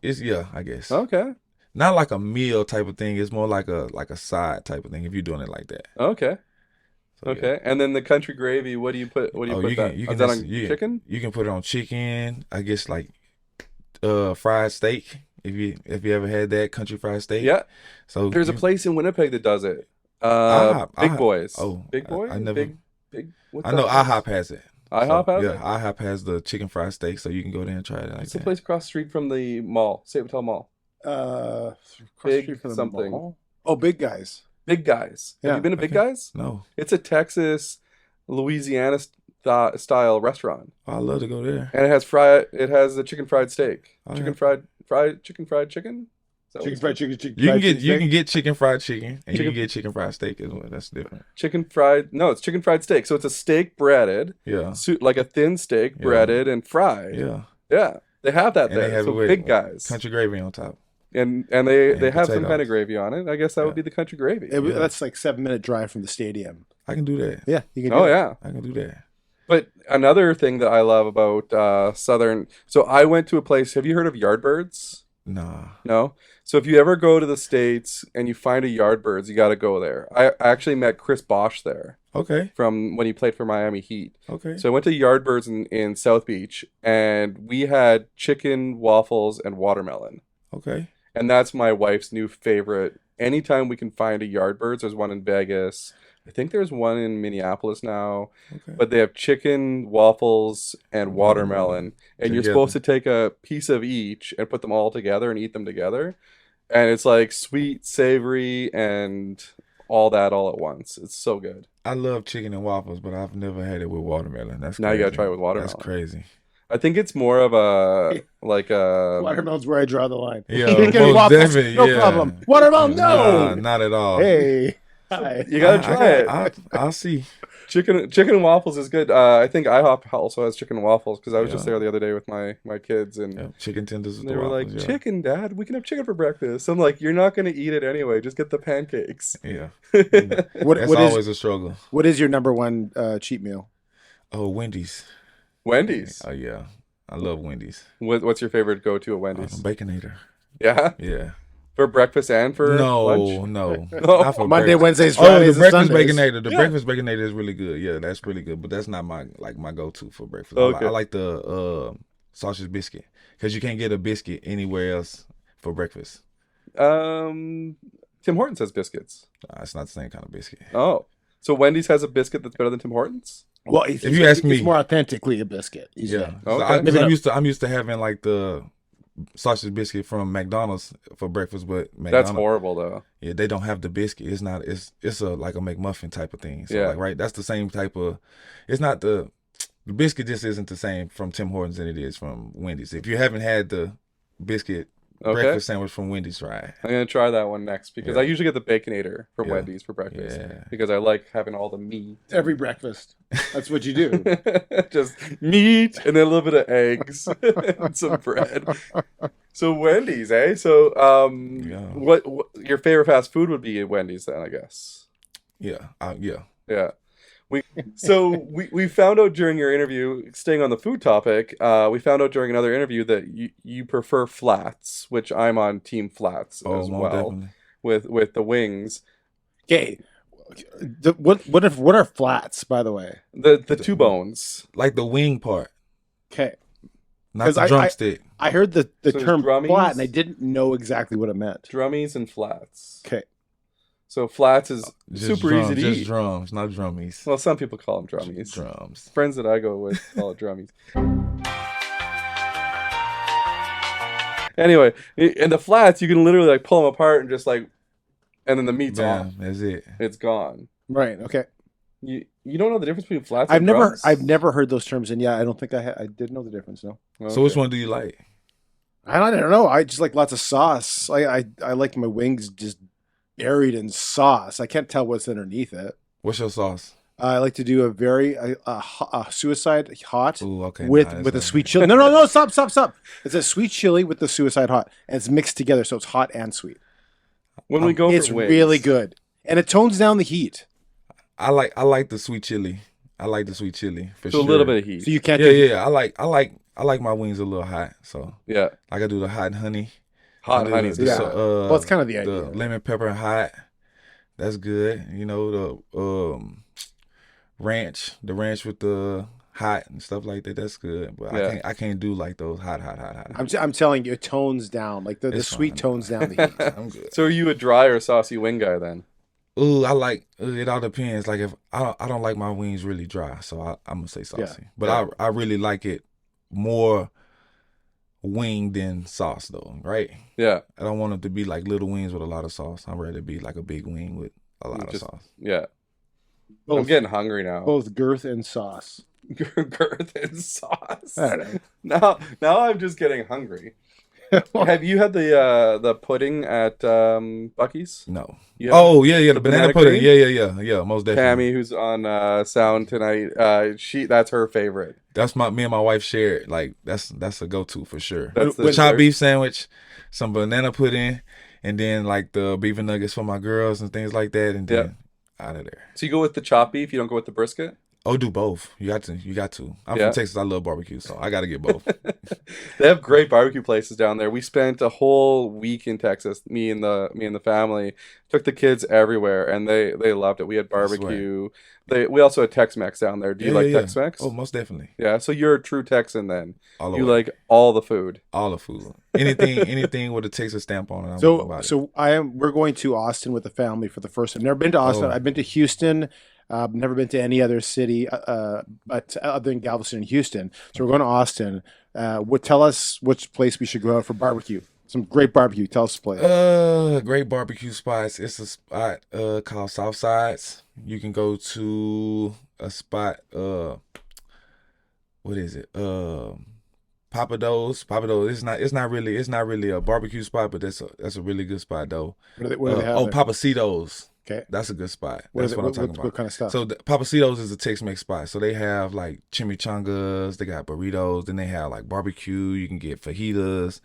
it's I guess. Okay. Not like a meal type of thing. It's more like a side type of thing if you're doing it like that. Okay. So, yeah. Okay. And then the country gravy, what do you put You that? can Is that on yeah, chicken? You can put it on chicken. I guess like fried steak. If you ever had that country fried steak. Yeah. So There's a place in Winnipeg that does it. IHOP. Big Boys. Oh, Big Boy? I never. Big what's I know that place? IHOP has it. IHOP has yeah, it? IHOP has the chicken fried steak, so you can go there and try it like It's the that. place across the street from the mall, Save Hotel Mall. Across the Big street from the something. mall. Oh, Big Guys. Big Guys. Have Yeah, you been to Big okay. Guys? No, It's a Texas, Louisiana style restaurant, I love to go there. and it has a chicken fried steak, Oh, chicken yeah. fried chicken. Is that what Chicken it's fried called? chicken. You can fried get chicken steak? chicken fried chicken, and you Chicken- can get chicken fried steak as well. That's different. It's chicken fried steak. So it's a steak breaded, Yeah, like a thin steak Yeah. breaded and fried. yeah. Yeah, they have that And they there. have So it with Big Guys, country gravy on top. and they and have some potatoes. kind of gravy on it. I guess that would be the country gravy. Yeah, Yeah. that's like 7-minute drive from the stadium. I can do that. Yeah, you can. Do Oh it. yeah. I can do that. But another thing that I love about Southern, so I went to a place. Have you heard of Yardbirds? Nah. No. So if you ever go to the States and you find a Yardbirds, you got to go there. I actually met Chris Bosch there Okay. from when he played for Miami Heat. Okay. So I went to Yardbirds in South Beach, and we had chicken, waffles, and watermelon. Okay. And that's my wife's new favorite. Anytime we can find a Yardbirds, there's one in Vegas. I think there's one in Minneapolis now. Okay. But they have chicken, waffles, and watermelon. And you're Together. supposed to take a piece of each and put them all together and eat them together. And it's like sweet, savory, and all that all at once. It's so good. I love chicken and waffles, but I've never had it with watermelon. That's Now you crazy. gotta try it with watermelon. That's crazy. I think it's more of a like a Watermelon's where I draw the line. Yeah, Chicken most waffles, definitely, no yeah. problem. Watermelon, Nah, no. not at all. Hey, hi. you gotta try it. I'll see. Chicken and waffles is good. I think IHOP also has chicken and waffles because I was just Yeah. there the other day with my kids and Yeah, chicken tenders with they the were waffles, like, yeah. "Chicken, Dad, we can have chicken for breakfast." I'm like, "You're not gonna eat it anyway. Just get the pancakes." Yeah, What, that's what is always a struggle. what is your number one cheat meal? Oh, Wendy's. Wendy's. Oh yeah, I love Wendy's. What's your favorite go-to at Wendy's? Baconator. Yeah, Yeah. for breakfast and for lunch. No. Oh. Not for Monday, breakfast. Wednesdays, Oh, Fridays, the breakfast and Sundays. baconator. The Yeah. breakfast baconator is really good. Yeah, that's really good. But that's not my go-to for breakfast. Okay. I like the sausage biscuit because you can't get a biscuit anywhere else for breakfast. Tim Hortons has biscuits. It's not the same kind of biscuit. Oh, so Wendy's has a biscuit that's better than Tim Hortons? Well, If you ask me- it's more authentically a biscuit. you Yeah, said. Okay. I'm Maybe not. used to having like the sausage biscuit from McDonald's for breakfast, but McDonald's, That's horrible though. yeah, they don't have the biscuit. It's not. It's a like a McMuffin type of thing. So Yeah. like, right, that's the same type of. It's not the biscuit just isn't the same from Tim Hortons than it is from Wendy's. If you haven't had the biscuit Okay. breakfast sandwich from Wendy's, try. I'm gonna try that one next because Yeah. I usually get the Baconator from Yeah. Wendy's for breakfast Yeah. because I like having all the meat. Every breakfast. That's what you do. Just meat and then a little bit of eggs and some bread. So Wendy's, eh? So Yeah. what your favorite fast food would be at Wendy's then, I guess. Yeah, yeah. Yeah. We found out during your interview, staying on the food topic, we found out during another interview that you prefer flats, which I'm on team flats Oh, as most well definitely. with the wings. Okay. What are flats, by the way? The two bones. Like the wing part. Okay. Not the drumstick. I heard the So term drummies? flat, and I didn't know exactly what it meant. Drummies and flats. Okay. So flats is Just super drums, easy to just eat. drums, not drummies. Well, some people call them drummies. Drums. Friends that I go with call it drummies. Anyway, in the flats, you can literally like pull them apart and just like, and then the meat's off. Bam, that's it. It's gone. Right. Okay. You don't know the difference between flats. I've and never drums? I've never heard those terms, and yeah, I don't think I did know the difference. No. So which Okay. one do you like? I don't know. I just like lots of sauce. I like my wings just buried in sauce. I can't tell what's underneath it. What's your sauce? I like to do a very suicide hot Ooh, okay. with a sweet chili. No, stop. It's a sweet chili with the suicide hot, and it's mixed together, so it's hot and sweet. When we go It's for wings, really good, and it tones down the heat. I like the sweet chili. I like the sweet chili for So sure. a little bit of heat. So you can't. Yeah. I like my wings a little hot. So Yeah. like I do the hot and honey. Hot I do honey. the- Yeah. well, it's kind of the idea. The lemon pepper and hot. That's good. You know, the ranch with the hot and stuff like that. That's good. But Yeah. I can't do like those hot. I'm telling you, it tones down. Like the It's sweet fine. tones down the heat. I'm good. So are you a dry or saucy wing guy then? Ooh, I like it. All depends. Like if I don't like my wings really dry, so I'm gonna say saucy. But Yeah. I really like it more wing than sauce though, right? Yeah. I don't want it to be like little wings with a lot of sauce. I'd rather be like a big wing with a lot of Just- sauce. Yeah. Both, I'm getting hungry now. both girth and sauce. Girth and sauce. I don't know. Now I'm just getting hungry. Have you had the pudding at Bucky's? No. You have Oh yeah, the banana banana pudding. cream? Yeah, most definitely. Tammy, who's on sound tonight, that's her favorite. That's me and my wife shared. Like that's a go-to for sure. That's The chopped third- beef sandwich, some banana pudding, and then like the beef and nuggets for my girls and things like that, and then out of there. So you go with the chopped beef. You don't go with the brisket. Oh, do both. You got to. I'm Yeah. from Texas. I love barbecue, so I got to get both. They have great barbecue places down there. We spent a whole week in Texas. Me and the family took the kids everywhere, and they loved it. We had barbecue. We also had Tex-Mex down there. Do you like Tex-Mex? Oh, most definitely. Yeah. So you're a true Texan then. All the You way. like all the food. all the food. Anything with a Texas stamp on it. I'm about it. So we're going to Austin with the family for the first time. Never been to Austin. Oh. I've been to Houston. Never been to any other city, but other than Galveston and Houston. So we're going to Austin. Tell us which place we should go out for barbecue. Some great barbecue. Tell us the place. Great barbecue spots. It's a spot called South Sides. You can go to a spot. What is it? Papa Do's. It's not really a barbecue spot, but that's a really good spot though. What do they have there? Papacito's. Okay. That's a good spot. What That's is it- what I'm talking what about. kind of stuff? So Papacito's is a Tex-Mex spot. So they have like chimichangas, they got burritos, then they have like barbecue. You can get fajitas,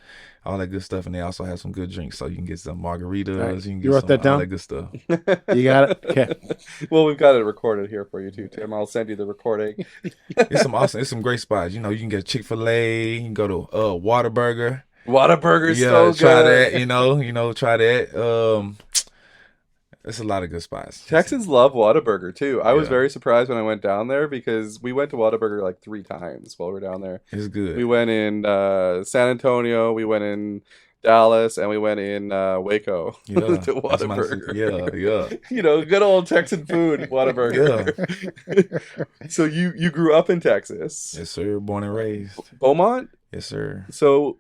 all that good stuff, and they also have some good drinks. So you can get some margaritas. All right. You can You get wrote some, that down? all that good stuff. You got it. Okay. Well, we've got it recorded here for you too, Tim. I'll send you the recording. It's some great spots. You can get Chick-fil-A. You can go to Whataburger. Whataburger's Yeah, so try good. that. Try that. There's a lot of good spots. Texans love Whataburger too. I was Yeah. very surprised when I went down there because we went to Whataburger like 3 times while we were down there. It's good. We went in San Antonio, we went in Dallas, and we went in Waco Yeah, to that's my- Whataburger. yeah. Good old Texan food, Whataburger. So you grew up in Texas, Yes, sir. Born and raised. Beaumont. Yes, sir. So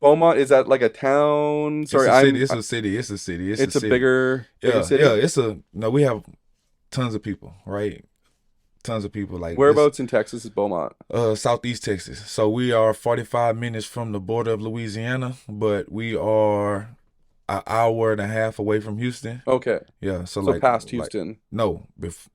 Beaumont, is that like a town? Sorry, It's a city. It's a city. it's a city. bigger city. Yeah. We have tons of people, right? Tons of people. Like Whereabouts in Texas is Beaumont? Southeast Texas. So we are 45 minutes from the border of Louisiana, but we are an hour and a half away from Houston. Okay, Yeah. So so past Houston, No, before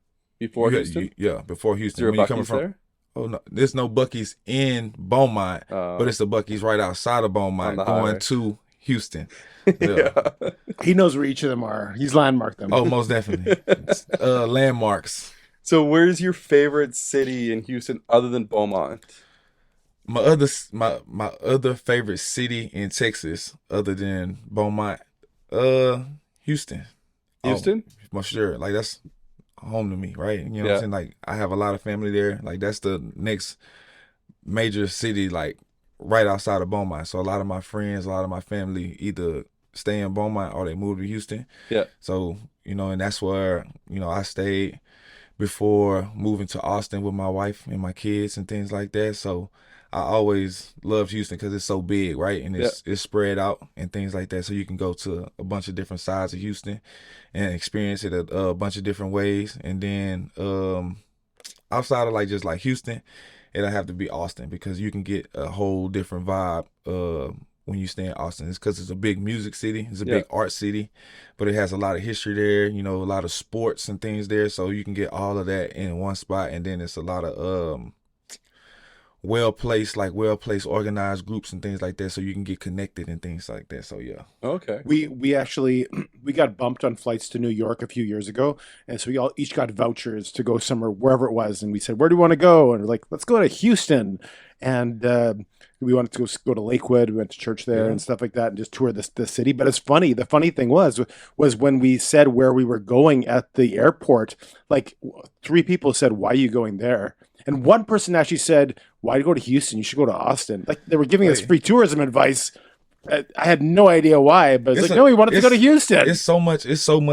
Houston. before Is Houston. there a When you coming Buc-ee's from? there? Oh no, there's no Buc-ee's in Beaumont, but it's a Buc-ee's right outside of On Beaumont the going highway. to Houston. Yeah. Yeah. He knows where each of them are. He's landmarked them. Oh, most definitely. Landmarks. So where's your favorite city in Houston other than Beaumont? My other favorite city in Texas, other than Beaumont, Houston. Houston? Oh, for sure. Like that's home to me, right? You know what Yeah. I'm saying? Like I have a lot of family there. Like that's the next major city like right outside of Beaumont. So a lot of my friends, a lot of my family either stay in Beaumont or they move to Houston. Yeah. So, and that's where, I stayed before moving to Austin with my wife and my kids and things like that. So I always loved Houston because it's so big, right? And it's spread out and things like that. So you can go to a bunch of different sides of Houston and experience it a bunch of different ways. And then outside of like just like Houston, it'll have to be Austin because you can get a whole different vibe when you stay in Austin. It's because it's a big music city. It's a big art city, but it has a lot of history there, a lot of sports and things there. So you can get all of that in one spot. And then it's a lot of well-placed organized groups and things like that. So you can get connected and things like that. So, yeah. Okay. We actually, we got bumped on flights to New York a few years ago. And so we all each got vouchers to go somewhere, wherever it was. And we said, where do you want to go? And we're like, let's go to Houston. And we wanted to go to Lakewood. We went to church there and stuff like that and just tour the city. But it's funny. The funny thing was when we said where we were going at the airport, like 3 people said, why are you going there? And one person actually said, why go to Houston? You should go to Austin. Like they were giving us free tourism advice. I had no idea why, but it's like, no, we wanted to go to Houston. It's so much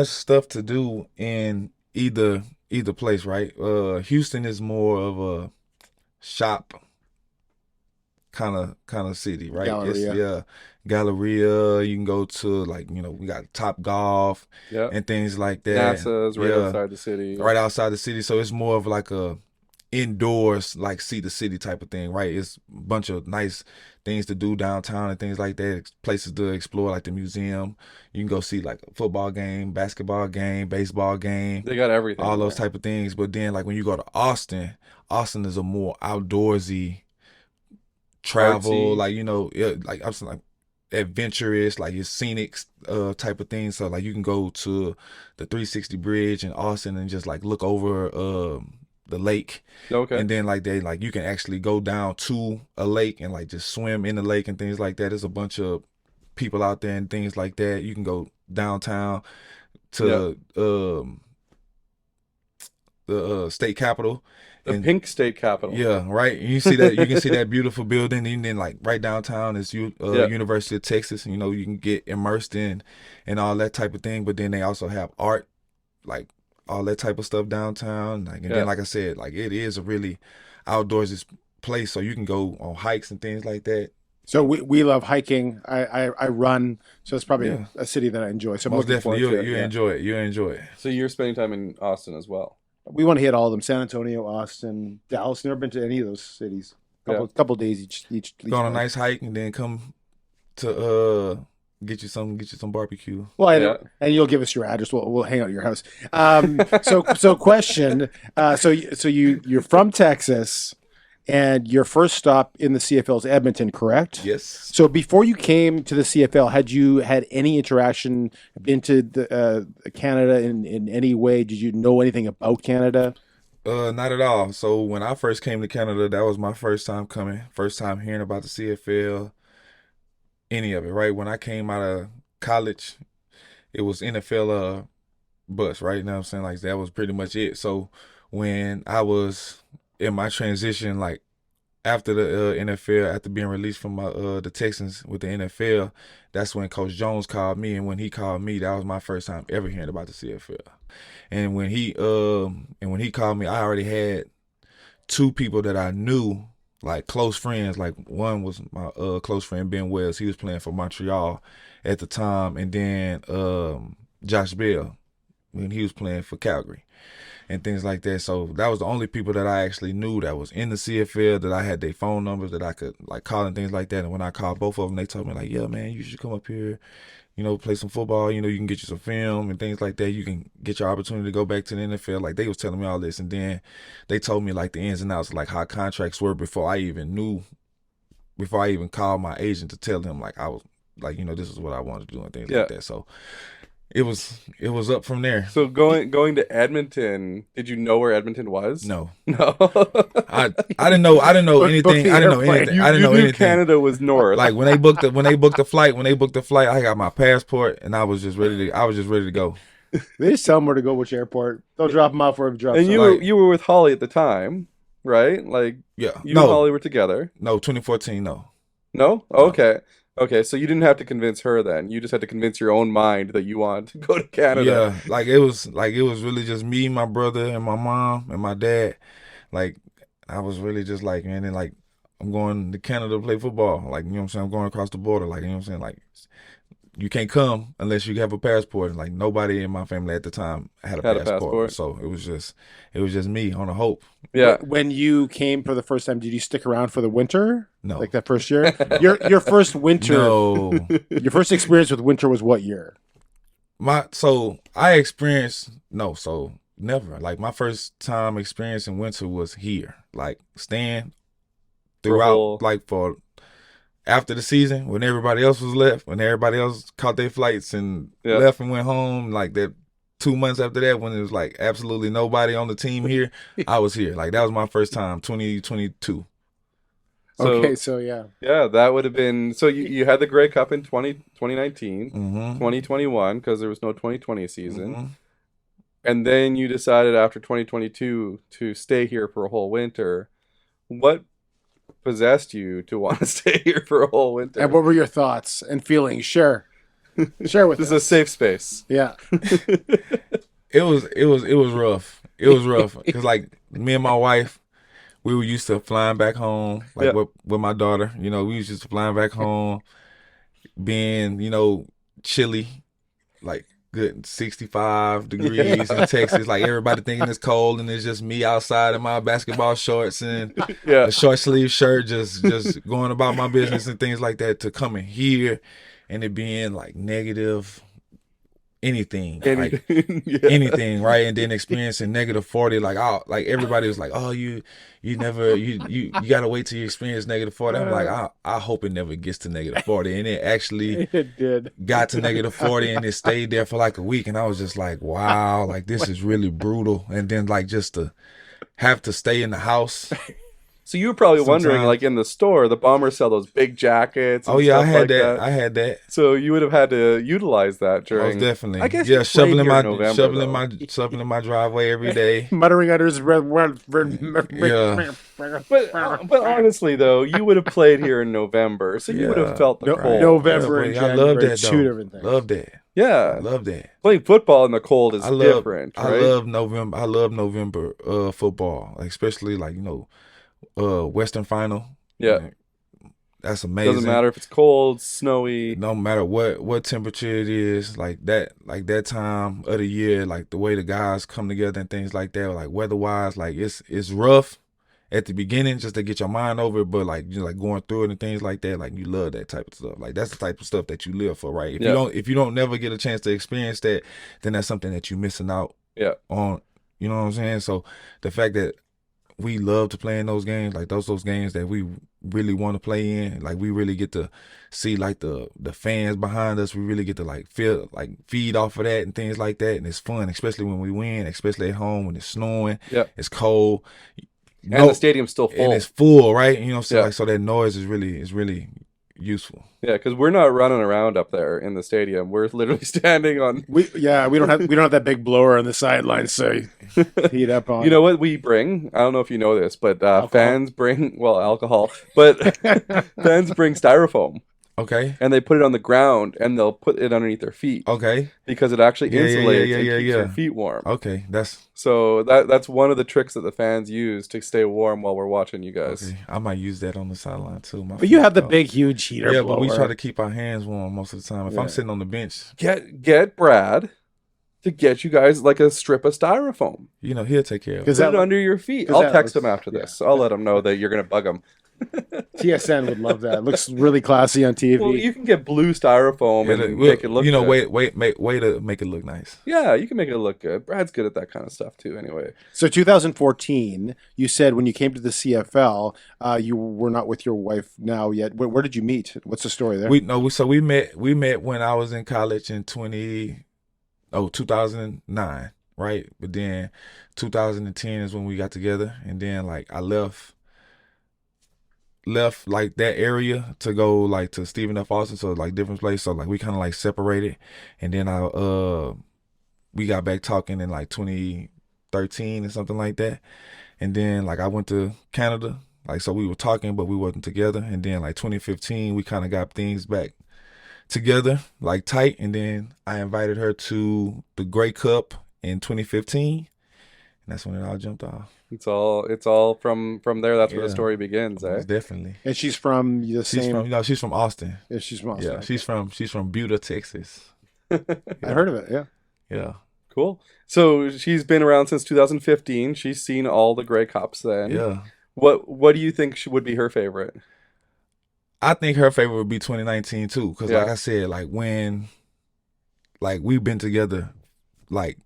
stuff to do in either place, right? Houston is more of a shop kind of city, right? Galleria. Galleria. You can go to like, we got Top Golf and things like that. NASA's right outside the city. Right outside the city. So it's more of like a indoors, like see the city type of thing, right? It's a bunch of nice things to do downtown and things like that. Places to explore, like the museum. You can go see like a football game, basketball game, baseball game. They got everything. All those type of things. But then like when you go to Austin is a more outdoorsy travel, artsy. Like I'm saying, like adventurous, like your scenic type of thing. So like you can go to the 360 bridge in Austin and just like look over the lake. Okay. And then like you can actually go down to a lake and like just swim in the lake and things like that. There's a bunch of people out there and things like that. You can go downtown to the state capitol. The pink state capitol. Yeah, right. You see that? You can see that beautiful building, and then like right downtown is University of Texas. You can get immersed in and all that type of thing. But then they also have art, like all that type of stuff downtown. Then like I said, like it is a really outdoorsy place, so you can go on hikes and things like that. So we love hiking. I run, so it's probably a city that I enjoy. So most definitely, you enjoy it. You enjoy it. So you're spending time in Austin as well. We want to hit all of them: San Antonio, Austin, Dallas. Never been to any of those cities. Couple days each. Go on a nice hike and then come to get you some barbecue. Well, and you'll give us your address. We'll hang out at your house. So question. So you're from Texas, and your first stop in the CFL is Edmonton, correct? Yes. So before you came to the CFL, had you had any interaction, been to the Canada in any way? Did you know anything about Canada? Not at all. So when I first came to Canada, that was my first time coming, first time hearing about the CFL, any of it, right? When I came out of college, it was NFL bus, right? You know what I'm saying? Like that was pretty much it. So when I was in my transition, like after the NFL, after being released from the Texans with the NFL, that's when Coach Jones called me, and when he called me, that was my first time ever hearing about the CFL. And when he called me, I already had 2 people that I knew, like close friends. Like one was my close friend Ben Wells. He was playing for Montreal at the time, and then Josh Bell when he was playing for Calgary and things like that. So that was the only people that I actually knew that was in the CFL, that I had their phone numbers that I could like call and things like that. And when I called both of them, they told me like, yeah, man, you should come up here, play some football. You can get you some film and things like that. You can get your opportunity to go back to the NFL. Like they was telling me all this. And then they told me like the ins and outs, like how contracts were before I even called my agent to tell him like I was like, this is what I wanted to do and things like that. So it was up from there. So going to Edmonton, did you know where Edmonton was? No. I didn't know anything. I didn't know anything. I didn't know anything. Canada was north. Like when they booked the flight, I got my passport and I was just ready to go. They just tell them where to go, which airport. They'll drop them off wherever drop. And you were with Holly at the time. right? Like, Yeah. you and Holly were together. No, 2014, no. No? Okay. Okay, so you didn't have to convince her then. You just had to convince your own mind that you wanted to go to Canada. Yeah, it was really just me, my brother, and my mom and my dad. Like, I was really just like, man, and like, I'm going to Canada to play football. Like, you know what I'm saying? I'm going across the border. Like, you know what I'm saying? Like, you can't come unless you have a passport. And like, nobody in my family at the time had a passport. So it was just me on a hope. Yeah. When you came for the first time, did you stick around for the winter? No. Like that first year? Your first winter. No. Your first experience with winter was what year? Never. Like, my first time experiencing winter was here. Like, staying throughout, like, for after the season, when everybody else was left, when everybody else caught their flights and left and went home, like that 2 months after that, when it was like absolutely nobody on the team here, I was here. Like, that was my first time, 2022. Okay, so yeah. Yeah, that would have been, so you had the Grey Cup in 2019, 2021, because there was no 2020 season. And then you decided after 2022 to stay here for a whole winter. What possessed you to want to stay here for a whole winter? And what were your thoughts and feelings? Share with This us. is a safe space. Yeah. It was rough. It was rough because, like, me and my wife, we were used to flying back home, like with my daughter. You know, we was used to flying back home, being, you know, chilly, like good 65 degrees in Texas. Like, everybody thinking it's cold, and it's just me outside in my basketball shorts and a short sleeve shirt, just going about my business and things like that. To coming here and it being like negative. Anything, like anything, right? And then experiencing negative 40, like, oh, like everybody was like, oh, you gotta wait till you experience negative 40. I'm like, I hope it never gets to negative 40, and it actually got to negative 40, and it stayed there for like a week, and I was just like, wow, like this is really brutal. And then like just to have to stay in the house. So you were probably wondering, like, in the store, the Bombers sell those big jackets. And I stuff had like that. I had that. So you would have had to utilize that during. Most definitely. I guess shoveling my driveway every day. Muttering under his breath. But honestly, though, you would have played here in November, so you would have felt the cold. November and January. I love that, though. Two different things. Love that. Yeah, I love that. Playing football in the cold is different. Right? I love November football, like, especially like, you know, Western Final. Yeah, that's amazing. Doesn't matter if it's cold, snowy. No matter what temperature it is, like that time of the year, like the way the guys come together and things like that, like weather wise, like it's rough at the beginning just to get your mind over it, but like, you know, like going through it and things like that, like you love that type of stuff. Like, that's the type of stuff that you live for, right? If you don't never get a chance to experience that, then that's something that you're missing out on. You know what I'm saying? So the fact that we love to play in those games, like those games that we really want to play in, like we really get to see like the fans behind us. We really get to like feel like feed off of that and things like that, and it's fun, especially when we win, especially at home when it's snowing, it's cold, and the stadium's still full, and it's full, right? You know what I'm saying? Like, so that noise is really useful. Yeah, because we're not running around up there in the stadium. We're literally standing on. We don't have that big blower on the sidelines, so heat up on. You know what we bring? I don't know if you know this, but fans bring alcohol, but fans bring styrofoam. Okay. And they put it on the ground, and they'll put it underneath their feet. Okay. Because it actually insulates and keeps your feet warm. Okay, so that's one of the tricks that the fans use to stay warm while we're watching you guys. Okay. I might use that on the sideline too. But you have the big, huge heater blower. But we try to keep our hands warm most of the time. If I'm sitting on the bench, get Brad to get you guys like a strip of styrofoam. You know, he'll take care of it. Put it under your feet. I'll text him after this. I'll let him know that you're gonna bug him. TSN would love that. It looks really classy on TV. Well, you can get blue styrofoam and make it look. You know, good. way to make it look nice. Yeah, you can make it look good. Brad's good at that kind of stuff too. Anyway, so 2014, you said when you came to the CFL, you were not with your wife now yet. Where did you meet? What's the story there? We met when I was in college in 2009, right? But then 2010 is when we got together, and then like I left like that area to go like to Stephen F. Austin, so like different place. So like we kind of like separated, and then we got back talking in like 2013 or something like that. And then like I went to Canada, like so we were talking, but we wasn't together. And then like 2015, we kind of got things back together, like tight. And then I invited her to the Grey Cup in 2015, and that's when it all jumped off. It's all from there. That's where the story begins, eh? Definitely. And she's from the same. She's from Austin. Yeah, she's from Austin. Yeah, she's from Buda, Texas. I heard of it. Yeah. Yeah. Cool. So she's been around since 2015. She's seen all the Grey Cups then. Yeah. What do you think would be her favorite? I think her favorite would be 2019 too, because like I said, like when, like we've been together, like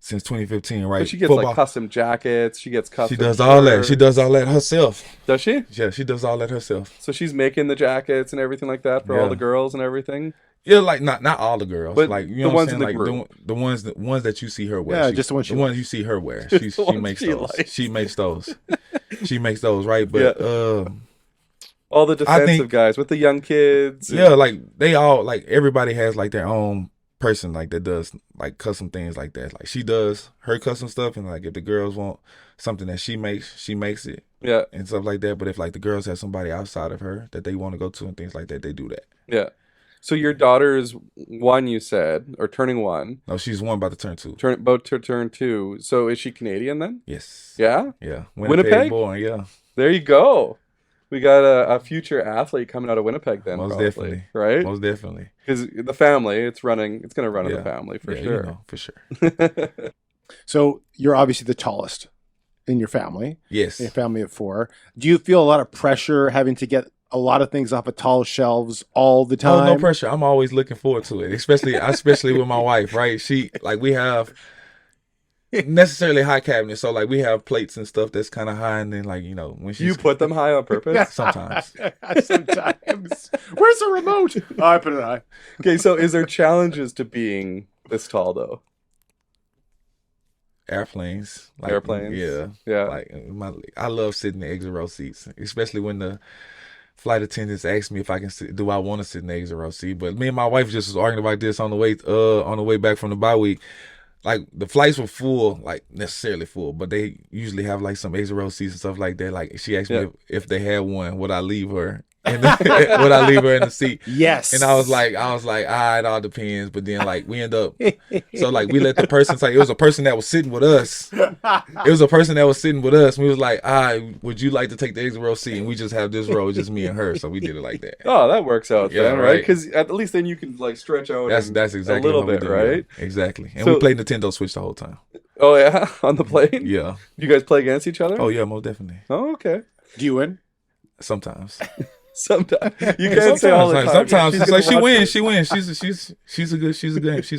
since 2015, right? But she gets like custom jackets. She gets custom. She does all that. She does all that herself. Does she? Yeah, she does all that herself. So she's making the jackets and everything like that for all the girls and everything. Yeah, like not all the girls, but like you know the ones what I'm saying, in the like group. the ones that you see her wear. Yeah, just the ones you see her wear. She makes those. Likes. She makes those. She makes those, right? But all the defensive guys with the young kids. Yeah, like they all like everybody has like their own person like that does like custom things like that. Like she does her custom stuff, and like if the girls want something that she makes it. Yeah, and stuff like that. But if like the girls have somebody outside of her that they want to go to and things like that, they do that. Yeah. So your daughter is 1, you said, or turning 1. No, she's 1 about to turn 2. About to turn 2. So is she Canadian then? Yes. Yeah? Yeah. Winnipeg? Born, yeah. There you go. We got a future athlete coming out of Winnipeg then. Most probably, definitely. Right? Most definitely. Because the family, it's going to run in the family for sure. You know, for sure. So you're obviously the tallest in your family. Yes. In a family of 4. Do you feel a lot of pressure having to get a lot of things off of tall shelves all the time? Oh, no pressure. I'm always looking forward to it, especially with my wife, right? She like we have necessarily high cabinets, so like we have plates and stuff that's kind of high, and then like when she put them high on purpose. Sometimes. Sometimes. Where's the remote? Oh, I put it high. Okay, so is there challenges to being this tall though? Airplanes. Yeah. Like I love sitting in the exit row seats, especially when the flight attendants ask me if I can sit, do I want to sit in the exit row seat. But me and my wife just was arguing about this on the way back from the bye week. Like the flights were full, like necessarily full, but they usually have like some exit row seats and stuff like that. Like she asked me if they had one, would I leave her? And would I leave her in the seat? Yes. And I was like, it all depends. But then like we end up, so like we let the person say, it was a person that was sitting with us. It was a person that was sitting with us. And we was like, would you like to take the exit row seat? And we just have this row, just me and her. So we did it like that. Oh, that works out then, right? Because at least then you can like stretch out. That's exactly a little bit, right? Yeah. Exactly. And we played Nintendo Switch the whole time. Oh yeah, on the plane. Yeah. You guys play against each other? Oh yeah, most definitely. Oh okay. Do you win? Sometimes. Sometimes you can't say all the time. Sometimes it's like she wins. She's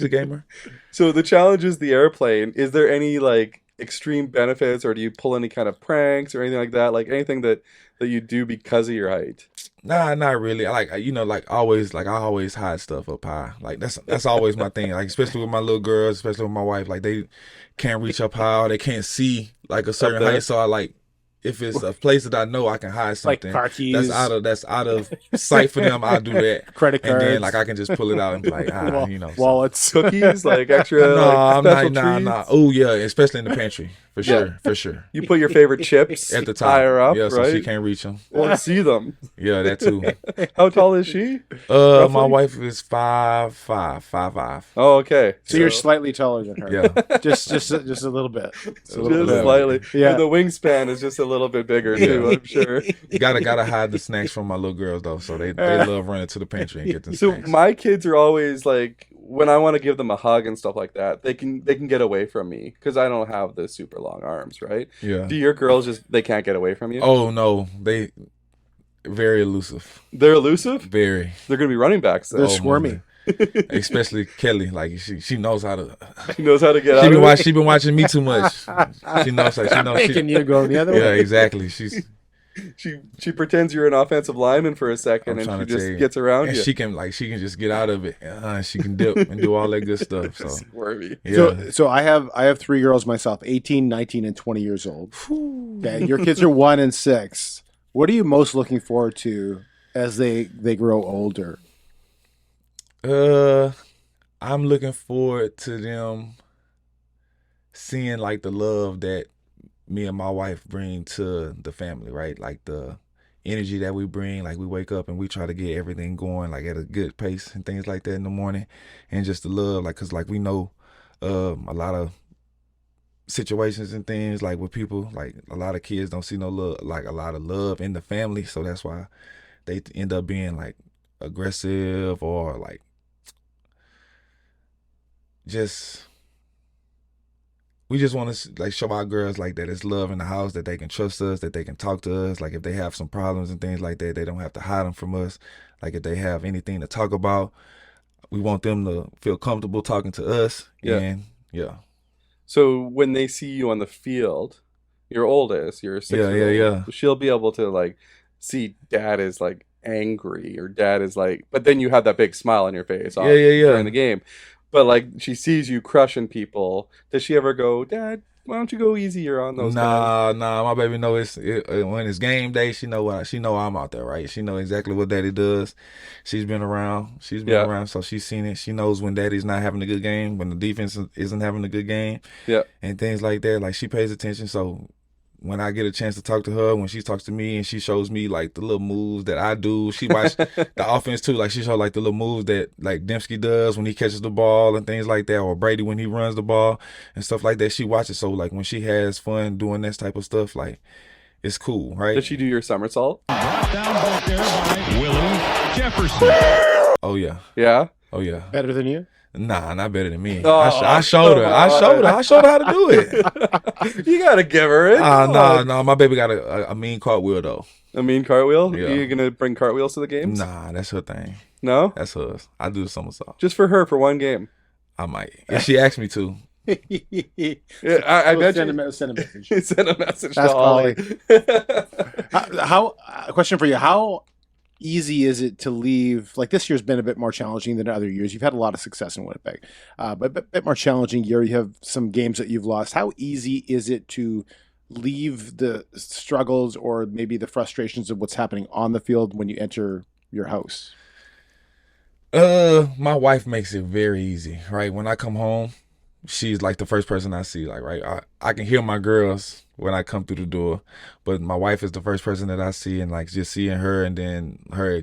a gamer. So the challenge is the airplane. Is there any like extreme benefits, or do you pull any kind of pranks or anything like that? Like anything that you do because of your height? Nah, not really. I always hide stuff up high. Like that's always my thing. Like especially with my little girls, especially with my wife. Like they can't reach up high, or they can't see like a certain height. So I like. If it's a place that I know I can hide something, like car keys. that's out of sight for them, I'll do that. Credit cards. And then like I can just pull it out and be like, wallets, cookies, like extra. No, like, nah. Oh yeah, especially in the pantry, for sure. You put your favorite chips at the top, higher up, yeah, so right? she can't reach them. Well, see them. Yeah, that too. How tall is she? My wife is 5'5". Oh, okay. So you're slightly taller than her. Yeah, just a little bit. Just slightly. Yeah. And the wingspan is just a little bit bigger too. I'm sure. Gotta hide the snacks from my little girls though, so they love running to the pantry and get the snacks. So my kids are always like, when I want to give them a hug and stuff like that, they can get away from me because I don't have the super long arms, right? Yeah. Do your girls they can't get away from you? Oh no, they very elusive. They're elusive? Very. They're gonna be running backs though. They're squirmy. Especially Kelly, like she knows how to. She knows how to get out. She been watching me too much. She knows. Making you go the other way. Yeah, exactly. She pretends you're an offensive lineman for a second, and she just gets around and you. She can just get out of it. She can dip and do all that good stuff. So squirmy. Yeah. So I have 3 girls myself, 18, 19, and 20 years old. Okay, your kids are 1 and 6. What are you most looking forward to as they grow older? I'm looking forward to them seeing like the love that me and my wife bring to the family, right? Like the energy that we bring, like we wake up and we try to get everything going like at a good pace and things like that in the morning, and just the love, like, cause like we know a lot of situations and things like with people, like a lot of kids don't see no love, like a lot of love in the family, so that's why they end up being like aggressive or like just we just want to like show our girls like that it's love in the house, that they can trust us, that they can talk to us. Like if they have some problems and things like that, they don't have to hide them from us. Like if they have anything to talk about, we want them to feel comfortable talking to us. Yeah. And yeah. So when they see you on the field, your oldest, your 6-year-old, Yeah. she'll be able to like see dad is like angry, or dad is like, but then you have that big smile on your face during the game. But like she sees you crushing people. Does she ever go, Dad, why don't you go easier on those guys? Nah, my baby know when it's game day, she know I'm out there, right? She know exactly what daddy does. She's been around, so she's seen it. She knows when daddy's not having a good game, when the defense isn't having a good game, and things like that. Like she pays attention. So when I get a chance to talk to her, when she talks to me and she shows me like the little moves that I do, she watch the offense too. Like she show like the little moves that like Dembski does when he catches the ball and things like that, or Brady when he runs the ball and stuff like that. She watches. So like when she has fun doing this type of stuff, like it's cool, right? Does she do your somersault? Brought down back there by Willie Jefferson. Oh yeah. Yeah? Oh yeah. Better than you? Nah, not better than me. Oh, I showed her. I showed her how to do it. You gotta give her it. No. My baby got a mean cartwheel though. A mean cartwheel? Yeah. Are you gonna bring cartwheels to the games? Nah, that's her thing. No? That's hers. I do the somersault. Just for her for one game. I might. If she asks me to. Yeah, I bet send you. a message. Send a message That's to Holly. How a question for you? How easy is it to leave? Like this year's been a bit more challenging than other years. You've had a lot of success in Winnipeg, but a bit more challenging year. You have some games that you've lost. How easy is it to leave the struggles or maybe the frustrations of what's happening on the field when you enter your house? My wife makes it very easy, right? When I come home, she's like the first person I see, like, right? I can hear my girls when I come through the door, but my wife is the first person that I see, and like just seeing her and then her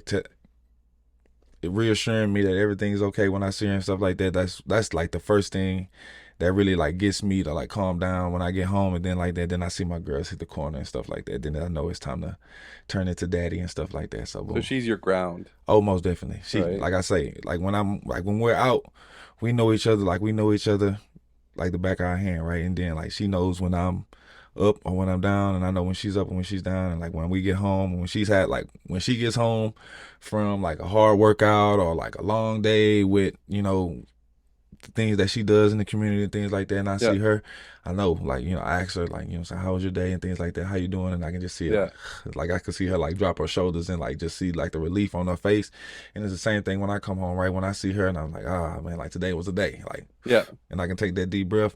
reassuring me that everything's okay when I see her and stuff like that. That's like the first thing that really like gets me to like calm down when I get home. And then like that, then I see my girls hit the corner and stuff like that. Then I know it's time to turn into daddy and stuff like that. So, boom. So she's your ground. Oh, most definitely. She, right. Like I say, like when we're out, we know each other like the back of our hand, right? And then like she knows when I'm up or when I'm down, and I know when she's up and when she's down. And like when we get home, when she gets home from like a hard workout or like a long day with, you know, the things that she does in the community and things like that, and I see her, I know, like, you know, I ask her, like, you know, so how was your day and things like that, how you doing? And I can just see it. Like I can see her like drop her shoulders and like just see like the relief on her face. And it's the same thing when I come home, right? When I see her and I'm like, man, like today was a day. Like, and I can take that deep breath,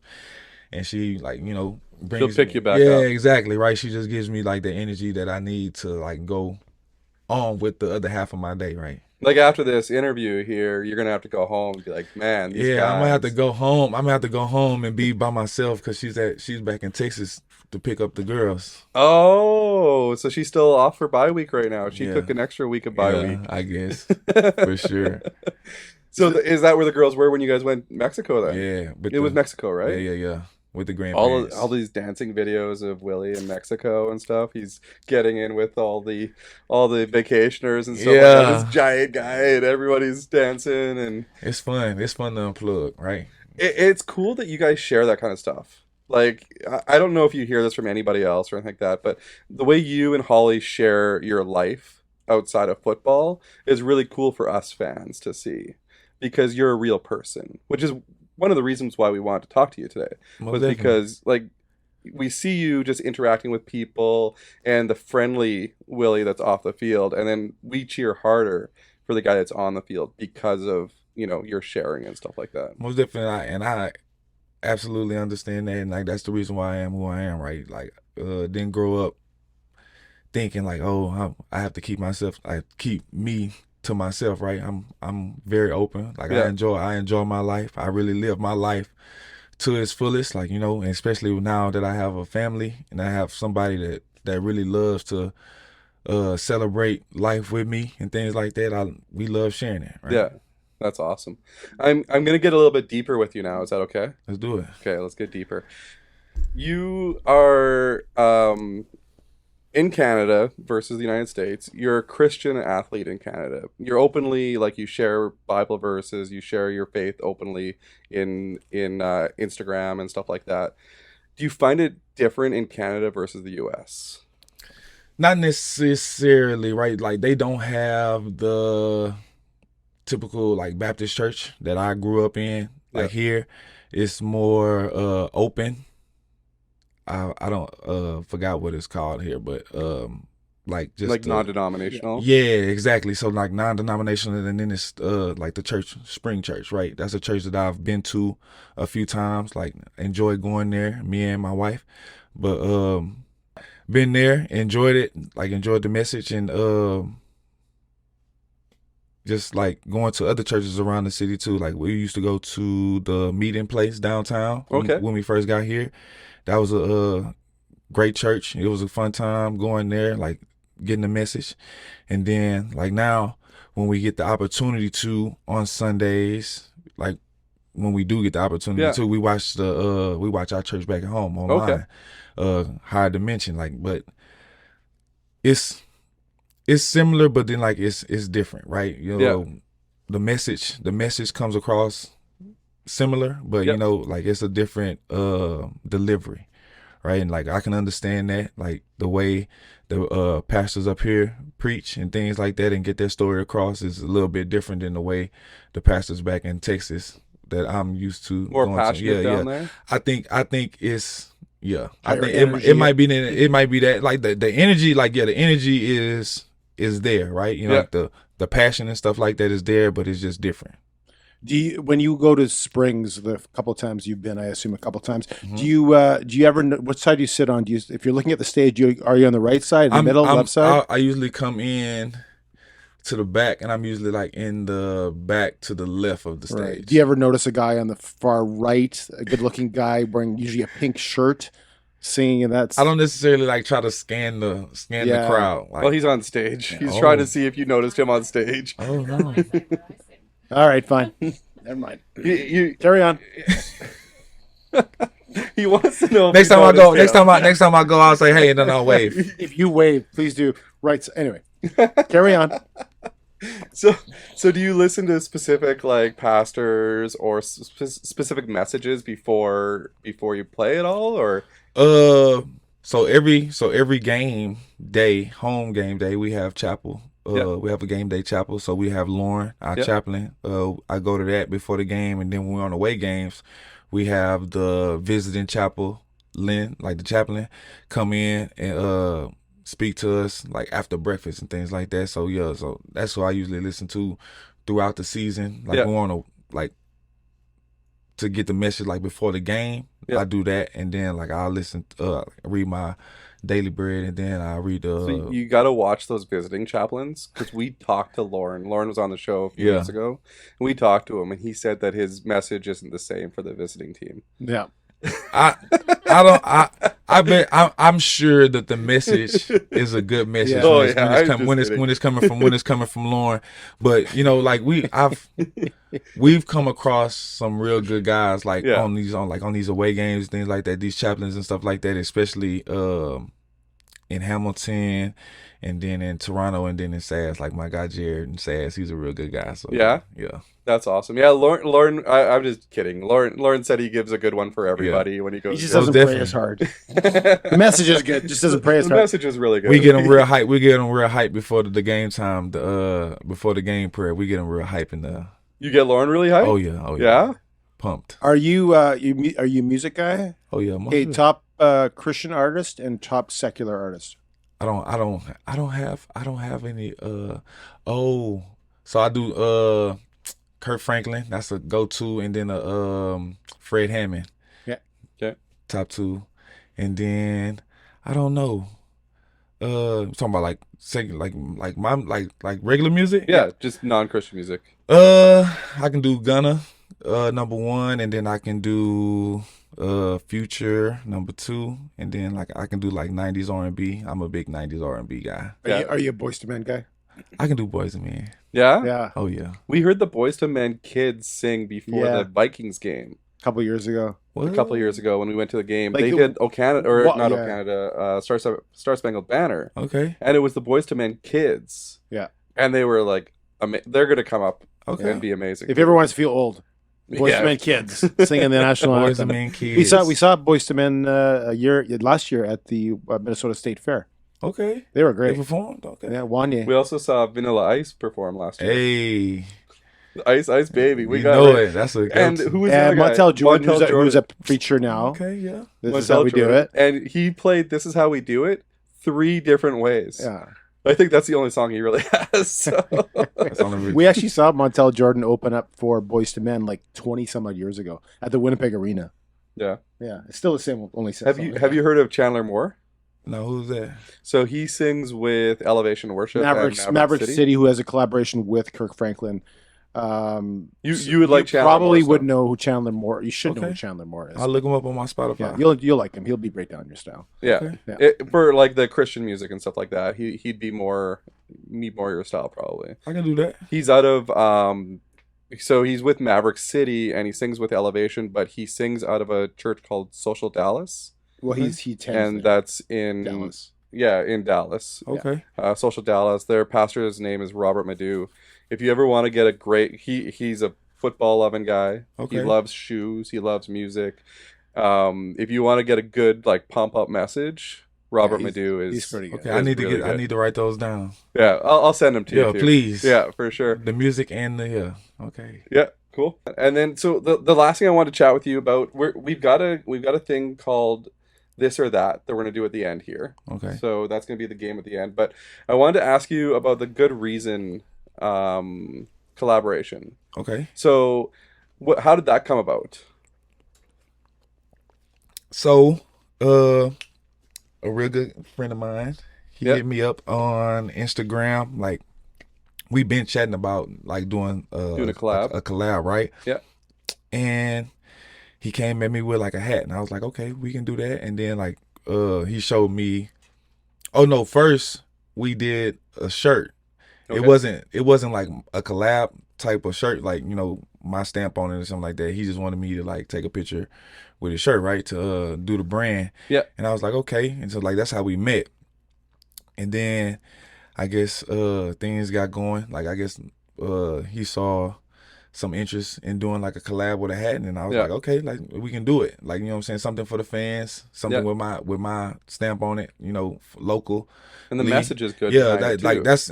and she, like, you know, she'll pick you back up. Yeah, exactly, right? She just gives me like the energy that I need to like go on with the other half of my day, right? Like after this interview here, you're gonna have to go home and be like, man, these guys. I'm gonna have to go home. I'm gonna have to go home and be by myself because she's back in Texas to pick up the girls. Oh, so she's still off for bye week right now. She took an extra week of bye week, I guess, for sure. So is that where the girls were when you guys went Mexico then? Yeah, it was Mexico, right? Yeah. With the grandparents. All these dancing videos of Willie in Mexico and stuff. He's getting in with all the vacationers and stuff. Like that. This giant guy and everybody's dancing, and it's fun. It's fun to unplug, right? It's cool that you guys share that kind of stuff. Like, I don't know if you hear this from anybody else or anything like that, but the way you and Holly share your life outside of football is really cool for us fans to see, because you're a real person, which is one of the reasons why we wanted to talk to you today. Because like we see you just interacting with people and the friendly Willie that's off the field, and then we cheer harder for the guy that's on the field because of, you know, your sharing and stuff like that. Most definitely, I absolutely understand that, and like that's the reason why I am who I am, right? Like didn't grow up thinking like, oh, I have to keep me to myself, right? I'm very open. Like I enjoy my life. I really live my life to its fullest, like, and especially now that I have a family and I have somebody that really loves to celebrate life with me and things like that. We love sharing it, right? Yeah, that's awesome. I'm gonna get a little bit deeper with you now. Is that okay? Let's do it. Okay, let's get deeper. You are in Canada versus the United States. You're a Christian athlete in Canada. You're openly, like, you share Bible verses, you share your faith openly in Instagram and stuff like that. Do you find it different in Canada versus the US? Not necessarily, right? Like, they don't have the typical, like, Baptist church that I grew up in. Like, here, it's more open. I don't forgot what it's called here, but like, just like non-denominational. Yeah, exactly. So, like, non-denominational, and then it's like the church, Spring Church, right? That's a church that I've been to a few times. Like, enjoy going there, me and my wife. But been there, enjoyed it, like, enjoyed the message, and just, like, going to other churches around the city too. Like, we used to go to the meeting place downtown when we first got here. That was a great church. It was a fun time going there, like, getting the message. And then, like, now when we get the opportunity to on Sundays, like, when we do get the opportunity to, we watch our church back at home online. Higher Dimension, like, but it's similar, but then, like, it's different, right? The message comes across similar, but like, it's a different delivery, right? And, like, I can understand that, like, the way the pastors up here preach and things like that and get their story across is a little bit different than the way the pastors back in Texas that I'm used to. More passionate down there. I think it's I think it might be that, like, the energy, like, the energy is there, right? Like, the passion and stuff like that is there, but it's just different. When you go to Springs, the couple of times you've been, I assume a couple of times, do you ever, what side do you sit on? If you're looking at the stage, are you on the right side, the middle, left side? I usually come in to the back, and I'm usually, like, in the back to the left of the stage. Right. Do you ever notice a guy on the far right, a good-looking guy wearing usually a pink shirt, singing, and that's... I don't necessarily, like, try to scan the crowd. Like, well, he's on stage. He's trying to see if you noticed him on stage. Oh, no. All right, fine. Never mind. You carry on. He wants to know. Next time I go, I'll say, "Hey, no, wave." If you wave, please do. Right. Anyway, carry on. So do you listen to specific, like, pastors or specific messages before you play at all, or? So every game day, home game day, we have chapel. We have a game day chapel, so we have Lauren, our chaplain. I go to that before the game, and then when we're on away games, we have the visiting chapel, Lynn, like the chaplain, come in and speak to us, like, after breakfast and things like that. So so that's what I usually listen to throughout the season. Like, we want to get the message, like, before the game. I do that, and then, like, I'll listen, read my Daily Bread, and then I read So you got to watch those visiting chaplains, because we talked to Lauren. Lauren was on the show a few weeks ago, and we talked to him, and he said that his message isn't the same for the visiting team. Yeah. I'm sure that the message is a good message when it's coming from Lauren, but like we've come across some real good guys, like on these away games, things like that, these chaplains and stuff like that, especially in Hamilton, and then in Toronto, and then in Sass, like my guy Jared and Sass, he's a real good guy. So yeah. That's awesome. Yeah, Lauren. I'm just kidding. Lauren said he gives a good one for everybody when he goes. He just doesn't pray as hard. The message is good. Just doesn't pray as hard. The message is really good. We get them real hype. before the game time. Before the game prayer, we get them real hype in the. You get Lauren really hype? Oh yeah. Yeah. Pumped. Are you are you a music guy? Oh yeah. Okay, top Christian artist and top secular artist. I don't have any. So I do Kurt Franklin, that's a go-to, and then Fred Hammond. Yeah. Okay. Top two, and then I don't know. I'm talking about like regular music. Yeah, just non-Christian music. I can do Gunna. number 1, and then I can do Future number 2, and then like I can do like 90s R&B. I'm a big 90s R&B guy. Are you a Boyz II Men guy? I can do Boys and Men. Yeah? Yeah, Oh yeah. We heard the Boyz II Men kids sing before Yeah. the Vikings game a couple years ago. What? a couple years ago when we went to the game. Like they the- did "O Canada" or What- not "O yeah. Canada," Star Spangled Banner, Okay. and it was the Boyz II Men kids. Yeah. And they were like, they're gonna come up Okay. and be amazing. If you ever want to feel old, Boyz Yeah. II Men kids singing the national Boys anthem. and Men kids. We saw Boyz II Men last year at the Minnesota State Fair. Okay. They were They great. performed. Okay. Yeah, Wanye. We also saw Vanilla Ice perform last year. Hey, Ice Baby. We you got know it. it. That's a And go-to. who was the other And guy? Montel Jordan, Montel who's a preacher now. Okay. Yeah. This is Montel how we do Jordan. it. And he played "This Is How We Do It" 3 different ways. Yeah. I think that's the only song he really has. So. That's on the We actually saw Montel Jordan open up for Boyz II Men like 20 some odd years ago at the Winnipeg Arena. Yeah. Yeah, it's still the same. Only Have you heard of Chandler Moore? No, who's that? So he sings with Elevation Worship and Maverick City, who has a collaboration with Kirk Franklin. You would like Chandler probably Moore would stuff. know who Chandler Moore. You should know Okay. who Chandler Moore is. I'll look him up on my Spotify. Yeah, you'll like him. He'll be right down your style. Yeah. Okay. Yeah. For like the Christian music and stuff like that, he'd be more your style probably. I can do that. He's out of so he's with Maverick City and he sings with Elevation, but he sings out of a church called Social Dallas, Well, he and tends that's in Dallas. Yeah, in Dallas. Okay. Social Dallas. Their pastor's name is Robert Madu. If you ever want to get a great, he's a football loving guy. Okay. He loves shoes. He loves music. If you want to get a good like pump up message, Robert Madu is. He's pretty good. Okay. I need to really get. I good. need to write those down. Yeah, I'll send them to you. Yeah, too. please. Yeah, for sure. The music and the Okay. Yeah, cool. And then so the last thing I want to chat with you about, we've got a thing called This or That we're gonna do at the end here. Okay. So that's gonna be the game at the end. But I wanted to ask you about the Good Reason collaboration. Okay. So how did that come about? So, a real good friend of mine, he Yep. hit me up on Instagram. Like, we been chatting about like doing a collab. a collab, right? Yeah. And he came at me with like a hat, and I was like, okay, we can do that. And then like, he showed me. Oh no! First, we did a shirt. Okay. It wasn't like a collab type of shirt, like, you know, my stamp on it or something like that. He just wanted me to like take a picture with his shirt, right, to do the brand. Yeah. And I was like, okay. And so like that's how we met. And then I guess things got going. Like I guess he saw some interest in doing like a collab with a hat, and I was Yeah. like, okay, like we can do it. Like, you know what I'm saying, something for the fans, something Yeah. with my stamp on it, you know, local. And the Lee. message is good. Yeah, behind it, like too. that's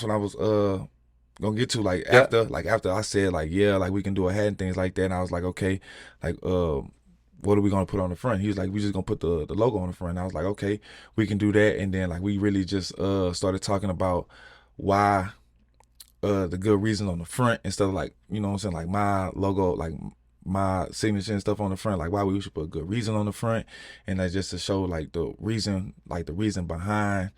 what I was gonna get to. Like Yeah. after I said like, yeah, like we can do a hat and things like that, and I was like, okay, like what are we gonna put on the front? He was like, we just gonna put the logo on the front. And I was like, okay, we can do that. And then like we really just started talking about why the good reason on the front instead of like, you know what I'm saying, like my logo, like my signature and stuff on the front, like why we should put good reason on the front. And that's just to show like the reason behind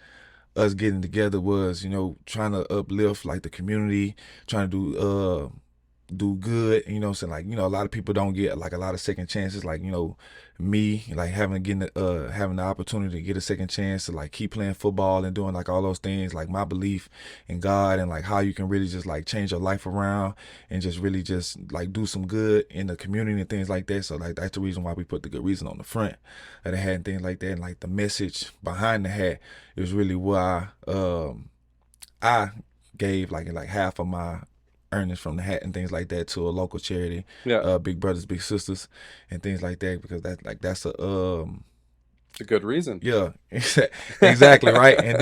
us getting together was, you know, trying to uplift like the community, trying to do good, you know what I'm saying? Like, you know, a lot of people don't get like a lot of second chances, like, you know, me like having the opportunity to get a second chance to like keep playing football and doing like all those things, like my belief in God and like how you can really just like change your life around and just really just like do some good in the community and things like that. So like that's the reason why we put the good reason on the front of the hat and things like that. And like the message behind the hat is really why I gave like half of my earnings from the hat and things like that to a local charity, Yeah. Big Brothers Big Sisters and things like that, because that's It's a good reason. yeah, exactly right. And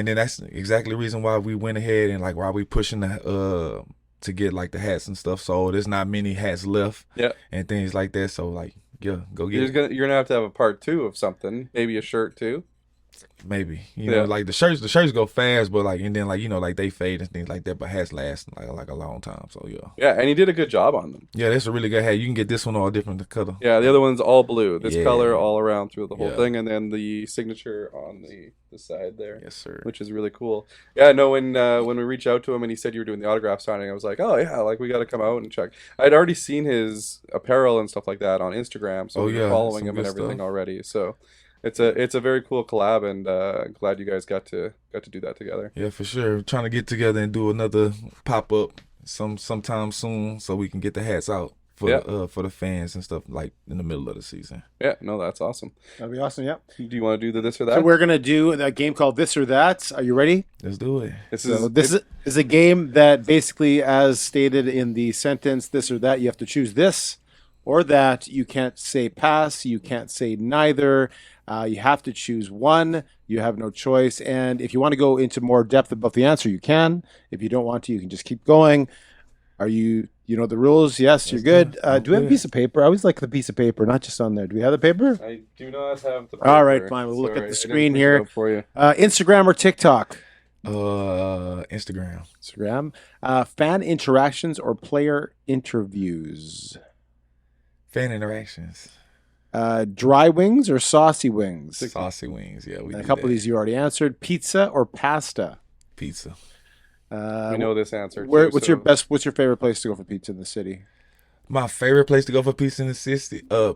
then that's exactly the reason why we went ahead and like why we pushing the to get like the hats and stuff. So there's not many hats left, Yeah. and things like that. So like, yeah, go get it. You're gonna have to have a part 2 of something, maybe a shirt too. Maybe, you know, like the shirts go fast, but like, and then like, you know, like they fade and things like that, but hats last like a long time. So yeah. Yeah, and he did a good job on them. Yeah, that's a really good hat. You can get this one all different color. Yeah, the other one's all blue. This Yeah. color all around through the whole Yeah. thing, and then the signature on the side there. Yes, sir. Which is really cool. Yeah, no, when we reached out to him and he said you were doing the autograph signing, I was like, oh yeah, like we got to come out and check. I'd already seen his apparel and stuff like that on Instagram, so we were following him and everything already. So it's a very cool collab, and I'm glad you guys got to do that together. Yeah, for sure. Trying to get together and do another pop up sometime soon, so we can get the hats out for the fans and stuff, like in the middle of the season. Yeah, no, that's awesome. That'd be awesome. Yeah. Do you want to do the this or that? So we're gonna do a game called This or That. Are you ready? Let's do it. This is a game that basically, as stated in the sentence, this or that, you have to choose this or that. You can't say pass. You can't say neither. You have to choose one. You have no choice. And if you want to go into more depth about the answer, you can. If you don't want to, you can just keep going. Are you know the rules? Yes, you're good. Do we have a piece of paper? I always like the piece of paper, not just on there. Do we have the paper? I do not have the paper. All right, fine. We'll look at the screen here. For you. Instagram or TikTok? Instagram. Fan interactions or player interviews? Fan interactions. Dry wings or saucy wings? Saucy wings. Yeah, we. And a couple of these you already answered. Pizza or pasta? Pizza. We know this answer. What's your favorite place to go for pizza in the city? My favorite place to go for pizza in the city. Little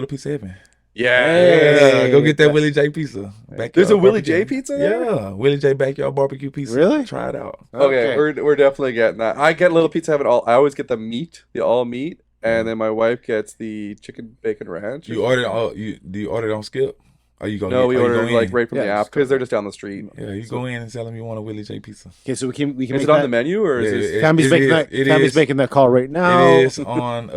Pizza Heaven. Yeah, go get that Willie J pizza. There's a Willie J pizza there? Yeah, Willie J backyard barbecue pizza. Really? Try it out. Okay, we're definitely getting that. I get Little Pizza Heaven I always get the all meat, and then my wife gets the chicken bacon ranch. Do you order it on Skip? Are you going? No, we ordered like right from the app because they're just down the street. Yeah, you go in and tell them you want a Willie J pizza. Okay, so we can. Is it on the menu or is it? Tammy's making that call right now. It is on.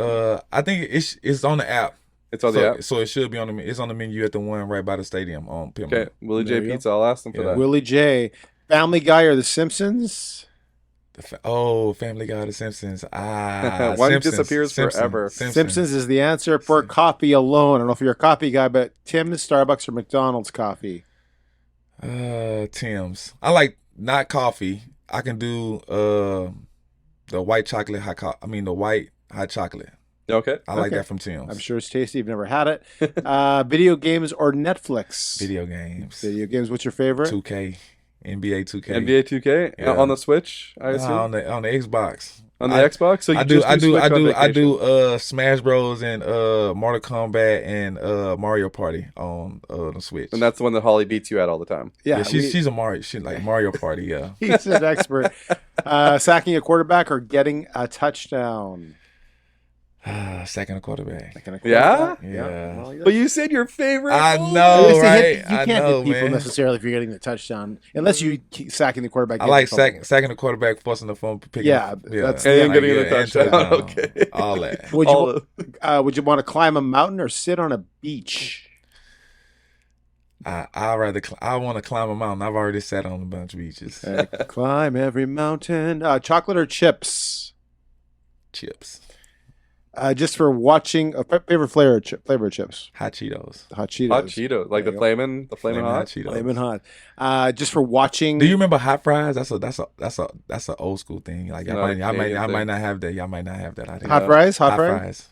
I think it's on the app. It's on the app, so it should be on the. It's on the menu at the one right by the stadium on Pimlico. Okay, Willie J Pizza. I'll ask them for that. Willie J, Family Guy or The Simpsons? Family Guy or The Simpsons. One Simpsons. disappears forever. Simpsons is the answer for coffee alone. I don't know if you're a coffee guy, but Tim's, Starbucks, or McDonald's coffee? Tim's. I like not coffee. I can do the white chocolate the white hot chocolate. Okay. I like that from Tim's. I'm sure it's tasty. You've never had it. Video games or Netflix? Video games. Video games. What's your favorite? 2K. NBA 2K. NBA 2K? Yeah. On the Switch, I assume? On the Xbox. On the Xbox? So I do Smash Bros and Mortal Kombat and Mario Party on the Switch. And that's the one that Holly beats you at all the time. Yeah, she's a Mario. She like Mario Party. Yeah, he's an expert. Sacking a quarterback or getting a touchdown? Sacking a quarterback. Yeah? Yeah. Well, but you said your favorite. I know, right? You can't hit people necessarily if you're getting the touchdown, unless you keep sacking the quarterback. I like sacking the quarterback, forcing the phone, picking that's and getting the touchdown. Okay, all that. Would you want to climb a mountain or sit on a beach? I want to climb a mountain. I've already sat on a bunch of beaches. Climb every mountain. Chocolate or chips? Chips. Just for watching, favorite flavor of chips? Hot Cheetos. Hot Cheetos. Hot Cheetos, like the flamin' hot Cheetos. Flamin' hot. Just for watching. Do you remember hot fries? That's a old school thing. Like I might not have that. Y'all might not have that. Hot fries.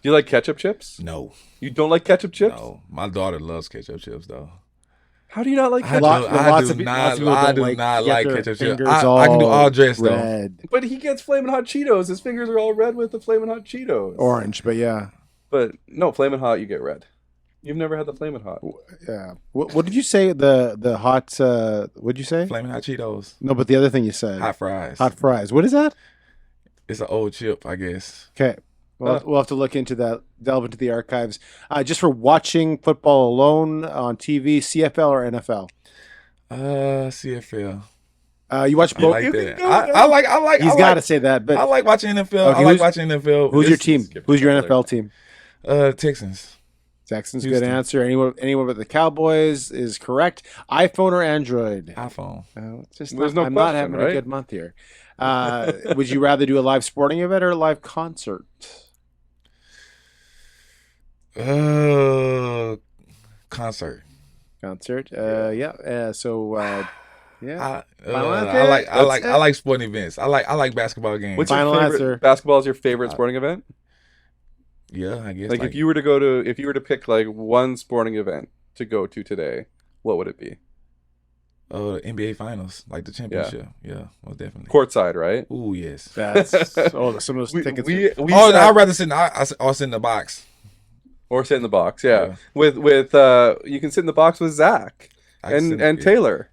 Do you like ketchup chips? No. You don't like ketchup chips? No. My daughter loves ketchup chips though. How do you not like ketchup? I do not like ketchup chips. I can do all dressed though. But he gets Flamin' Hot Cheetos. His fingers are all red with the Flamin' Hot Cheetos. Orange, but yeah. But no, Flamin' Hot, you get red. You've never had the Flamin' Hot. Yeah. What did you say? The hot. What did you say? Flamin' Hot Cheetos. No, but the other thing you said. Hot fries. Hot fries. What is that? It's an old chip, I guess. Okay. We'll have to look into that, delve into the archives. Just for watching football alone on TV, CFL or NFL? CFL. You watch both? I like that. I like. He's got to say that, but I like watching NFL. Okay, I like watching NFL. Who's your team? Who's your NFL team? Texans. Texans. Good answer. Anyone but the Cowboys is correct. iPhone or Android? iPhone. I'm not having a good month here. Would you rather do a live sporting event or a live concert? Concert. Concert. Yeah. Yeah. Final I answer? like sporting events. I like basketball games. What's Final your favorite? answer. Basketball is your favorite sporting event? Yeah, I guess. Like if you were to pick like one sporting event to go to today, what would it be? NBA Finals, like the championship. Yeah, most definitely. Courtside, right? Ooh, yes. That's some of those tickets. I'd rather sit in the box. Or sit in the box, yeah. Yeah. With you can sit in the box with Zach and Taylor.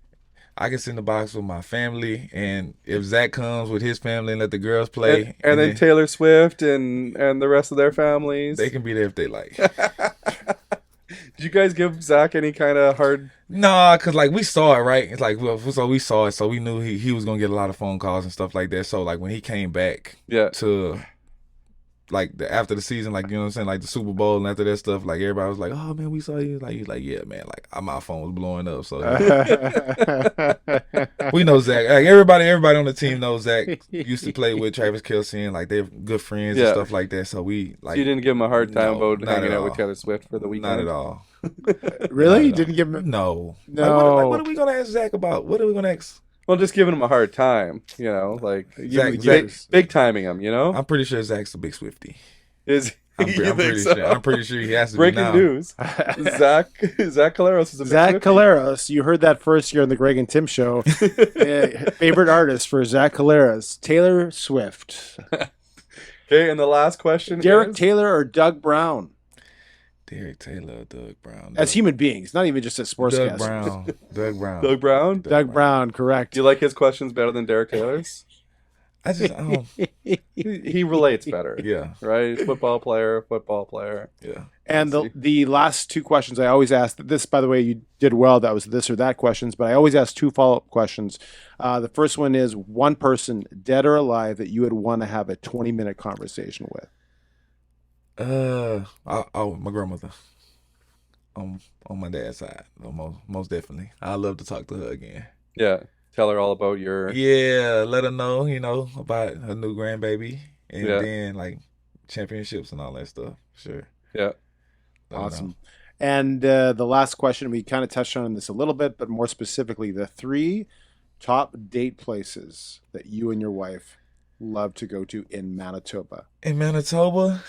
I can sit in the box with my family, and if Zach comes with his family and let the girls play, and then Taylor Swift and the rest of their families, they can be there if they like. Did you guys give Zach any kind of hard? Nah, cause like we saw it, right? It's like so we saw it, so we knew he was gonna get a lot of phone calls and stuff like that. So like when he came back, to like after the season, like you know what I'm saying, like the Super Bowl and after that stuff, like everybody was like, "Oh man, we saw you." Like he's like, "Yeah, man." Like my phone was blowing up, so we know Zach. Like everybody on the team knows Zach. Used to play with Travis Kelce, and like they're good friends and stuff like that. So we like. So you didn't give him a hard time about not hanging at out with all. Taylor Swift for the weekend? Not at all. Really? You didn't give him? No. No. Like, what are we gonna ask Zach about? What are we gonna ask? Well, just giving him a hard time, you know, like Zach, big timing him, you know. I'm pretty sure Zach's a big Swiftie. Is I'm you pretty think so? sure. I'm pretty sure he has to Breaking be now. news: Zach Caleros is a big Zach Swiftie. Caleros. You heard that first here on the Greg and Tim show. Favorite artist for Zach Caleros, Taylor Swift. Okay, and the last question: Derek is, Taylor or Doug Brown? Derek Taylor, Doug Brown. As human beings, not even just as sportscasters. Doug Brown. Doug Brown. Doug Brown, correct. Do you like his questions better than Derek Taylor's? I don't. He relates better. Yeah. Right? Football player. Yeah. And the last two questions I always ask, this, by the way, you did well. That was this or that questions, but I always ask two follow-up questions. The first one is one person, dead or alive, that you would want to have a 20-minute conversation with. My grandmother. On my dad's side, most definitely. I love to talk to her again. Yeah. Tell her all about your... Yeah, let her know, about her new grandbaby. And then, like, championships and all that stuff. Sure. Yeah. Awesome. And the last question, we kind of touched on this a little bit, but more specifically, the 3 top date places that you and your wife love to go to in Manitoba. In Manitoba,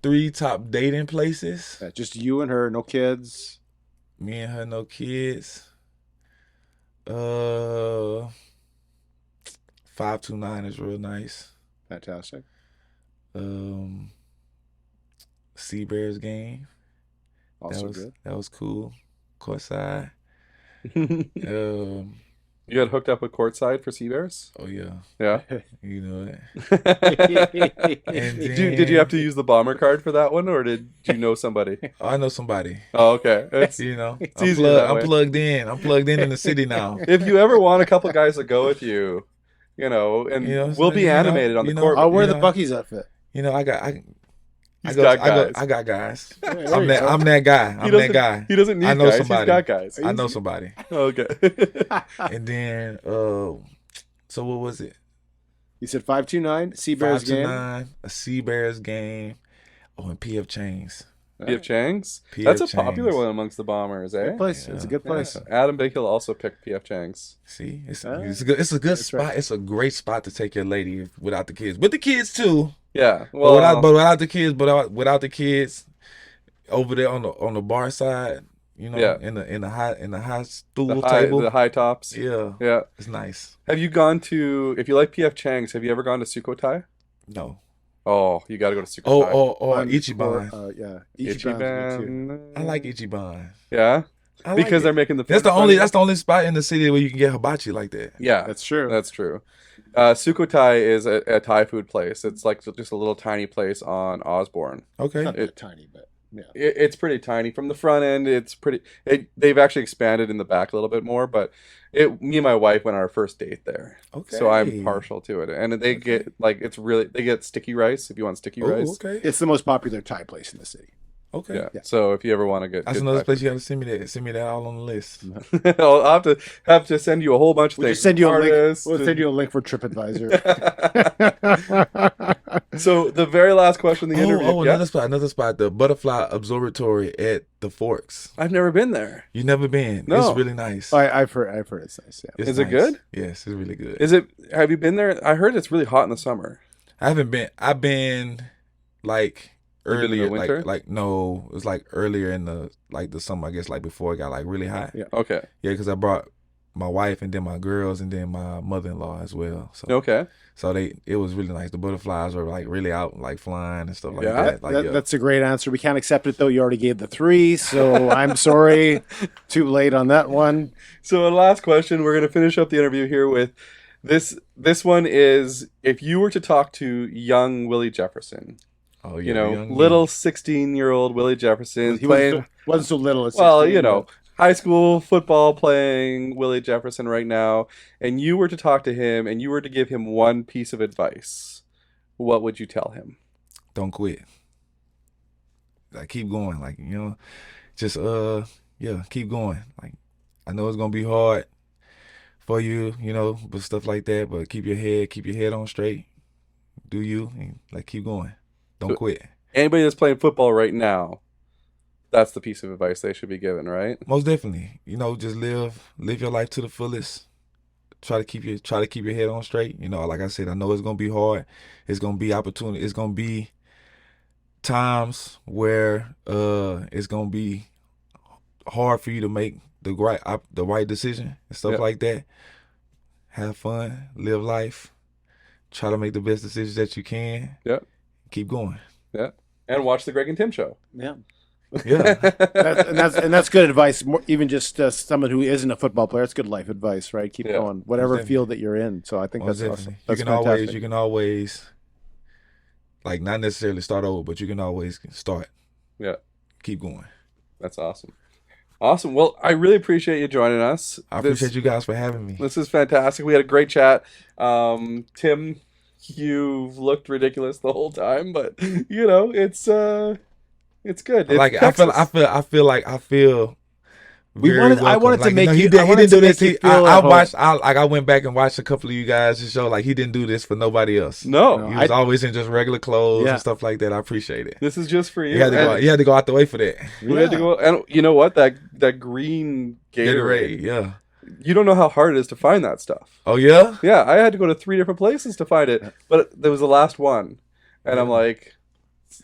3 top dating places. Just you and her, no kids. Me and her, no kids. 529 is real nice. Fantastic. Sea Bears game. Also good. That was cool. Courtside. You got hooked up with courtside for Sea Bears? Oh yeah. Yeah. You know it. Did you have to use the bomber card for that one, or did you know somebody? Oh, I know somebody. Oh, okay. It's easier that way. I'm plugged in. I'm plugged in the city now. If you ever want a couple guys to go with you, we'll be animated on the court. I'll wear the Buc-ee's outfit. I got guys. I'm that guy. He doesn't need guys. Somebody. He's got guys. I know somebody. Okay. And then, so what was it? You said 529 Sea Bears game. 529, a Sea Bears game. Oh, and PF Chang's. PF Chang's? PF That's a Chang's. popular one amongst the Bombers, eh? Good place. Yeah. It's a good place. Yeah. Adam Big Hill also picked PF Chang's. See, it's a good spot. Right. It's a great spot to take your lady without the kids. With the kids too. Yeah. Well, without the kids, without the kids, over there on the bar side, in the high stool table, the high tops. Yeah, it's nice. Have you gone to? If you like PF Chang's, have you ever gone to Sukhothai? No. Oh, you got to go to Sukhothai. Or Ichiban. Yeah, Ichiban. I like Ichiban. Yeah. Because they're making the. That's the only spot in the city where you can get hibachi like that. Yeah, that's true. That's true. Sukhothai is a Thai food place. It's like just a little tiny place on Osborne. Okay, not that tiny, but yeah, it's pretty tiny from the front end. It's pretty. They've actually expanded in the back a little bit more, but me and my wife went on our first date there. Okay, so I'm partial to it, and they get they get sticky rice if you want sticky rice. Okay, it's the most popular Thai place in the city. Okay. Yeah. So if you ever want to get, that's another place you got to send me that. Send me that all on the list. I'll have to send you a whole bunch of things. We'll send you a link for TripAdvisor. So the very last question in the interview. Another spot, the Butterfly Observatory at the Forks. I've never been there. You never been? No. It's really nice. I've heard it's nice. Yeah. Is it good? Yes, it's really good. Have you been there? I heard it's really hot in the summer. I haven't been. I've been like earlier, in the winter? like no, it was like earlier in the summer. I guess like before it got like really hot. Yeah. Okay. Yeah, because I brought my wife and then my girls and then my mother-in-law as well. So Okay. So it was really nice. The butterflies were like really out, like flying and stuff like Yeah? that. Like, That's a great answer. We can't accept it though. You already gave the 3, so I'm sorry. Too late on that one. So last question. We're going to finish up the interview here with this. This one is, if you were to talk to young Willie Jefferson, oh, yeah, you know, young little 16-year-old Willie Jefferson He playing. wasn't so little. At Well, 16, you know, high school football playing Willie Jefferson right now, and you were to talk to him and you were to give him one piece of advice, what would you tell him? Don't quit. Like keep going. Like, you know, just keep going. Like I know it's gonna be hard for you, you know, but stuff like that. But keep your head on straight. Do you and like keep going. Don't quit. Anybody that's playing football right now, that's the piece of advice they should be given, right? Most definitely. You know, just live your life to the fullest. Try to keep your head on straight. You know, like I said, I know it's gonna be hard. It's gonna be opportunity. It's gonna be times where it's gonna be hard for you to make the right decision and stuff like that. Have fun, live life, try to make the best decisions that you can. Yeah. Keep going. Yeah. And watch the Greg and Tim show. Yeah. Yeah. That's good advice. Even just someone who isn't a football player, it's good life advice, right? Keep going, whatever field that you're in. So I think that's awesome. That's you fantastic. can always, like, not necessarily start over, but you can always start. Yeah. Keep going. That's awesome. Awesome. Well, I really appreciate you joining us. I appreciate you guys for having me. This is fantastic. We had a great chat. Tim, you looked ridiculous the whole time, but you know, it's good. I feel I wanted to make he you. didn't do this. I went back and watched a couple of you guys to show like he didn't do this for nobody else. No, he was always in just regular clothes and stuff like that. I appreciate it. This is just for you. You had to go out the way for that. We had to go, and you know what? That green Gatorade. Yeah. You don't know how hard it is to find that stuff. Oh yeah. Yeah, I had to go to 3 different places to find it, but there was the last one, and I'm like,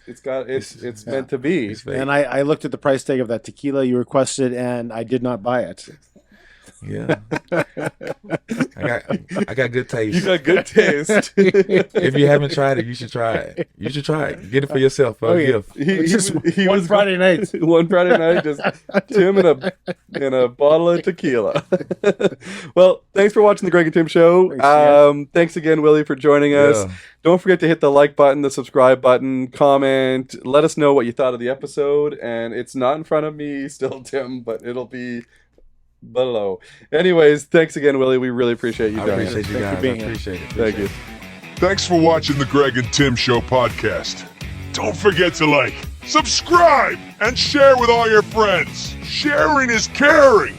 it's meant to be. And I looked at the price tag of that tequila you requested, and I did not buy it. Yeah. I got good taste. You got good taste. If you haven't tried it, you should try it. You should try it. Get it for yourself for a gift. He One was Friday night. One Friday night, just Tim in a bottle of tequila. Well, thanks for watching the Greg and Tim show. Thanks again, Willie, for joining us. Yeah. Don't forget to hit the like button, the subscribe button, comment. Let us know what you thought of the episode. And it's not in front of me still, Tim, but it'll be below. Anyways, thanks again, Willie. We really appreciate you. I appreciate you guys. for being here. Appreciate it. Thank you. Thanks for watching the Greg and Tim Show podcast. Don't forget to like, subscribe, and share with all your friends. Sharing is caring.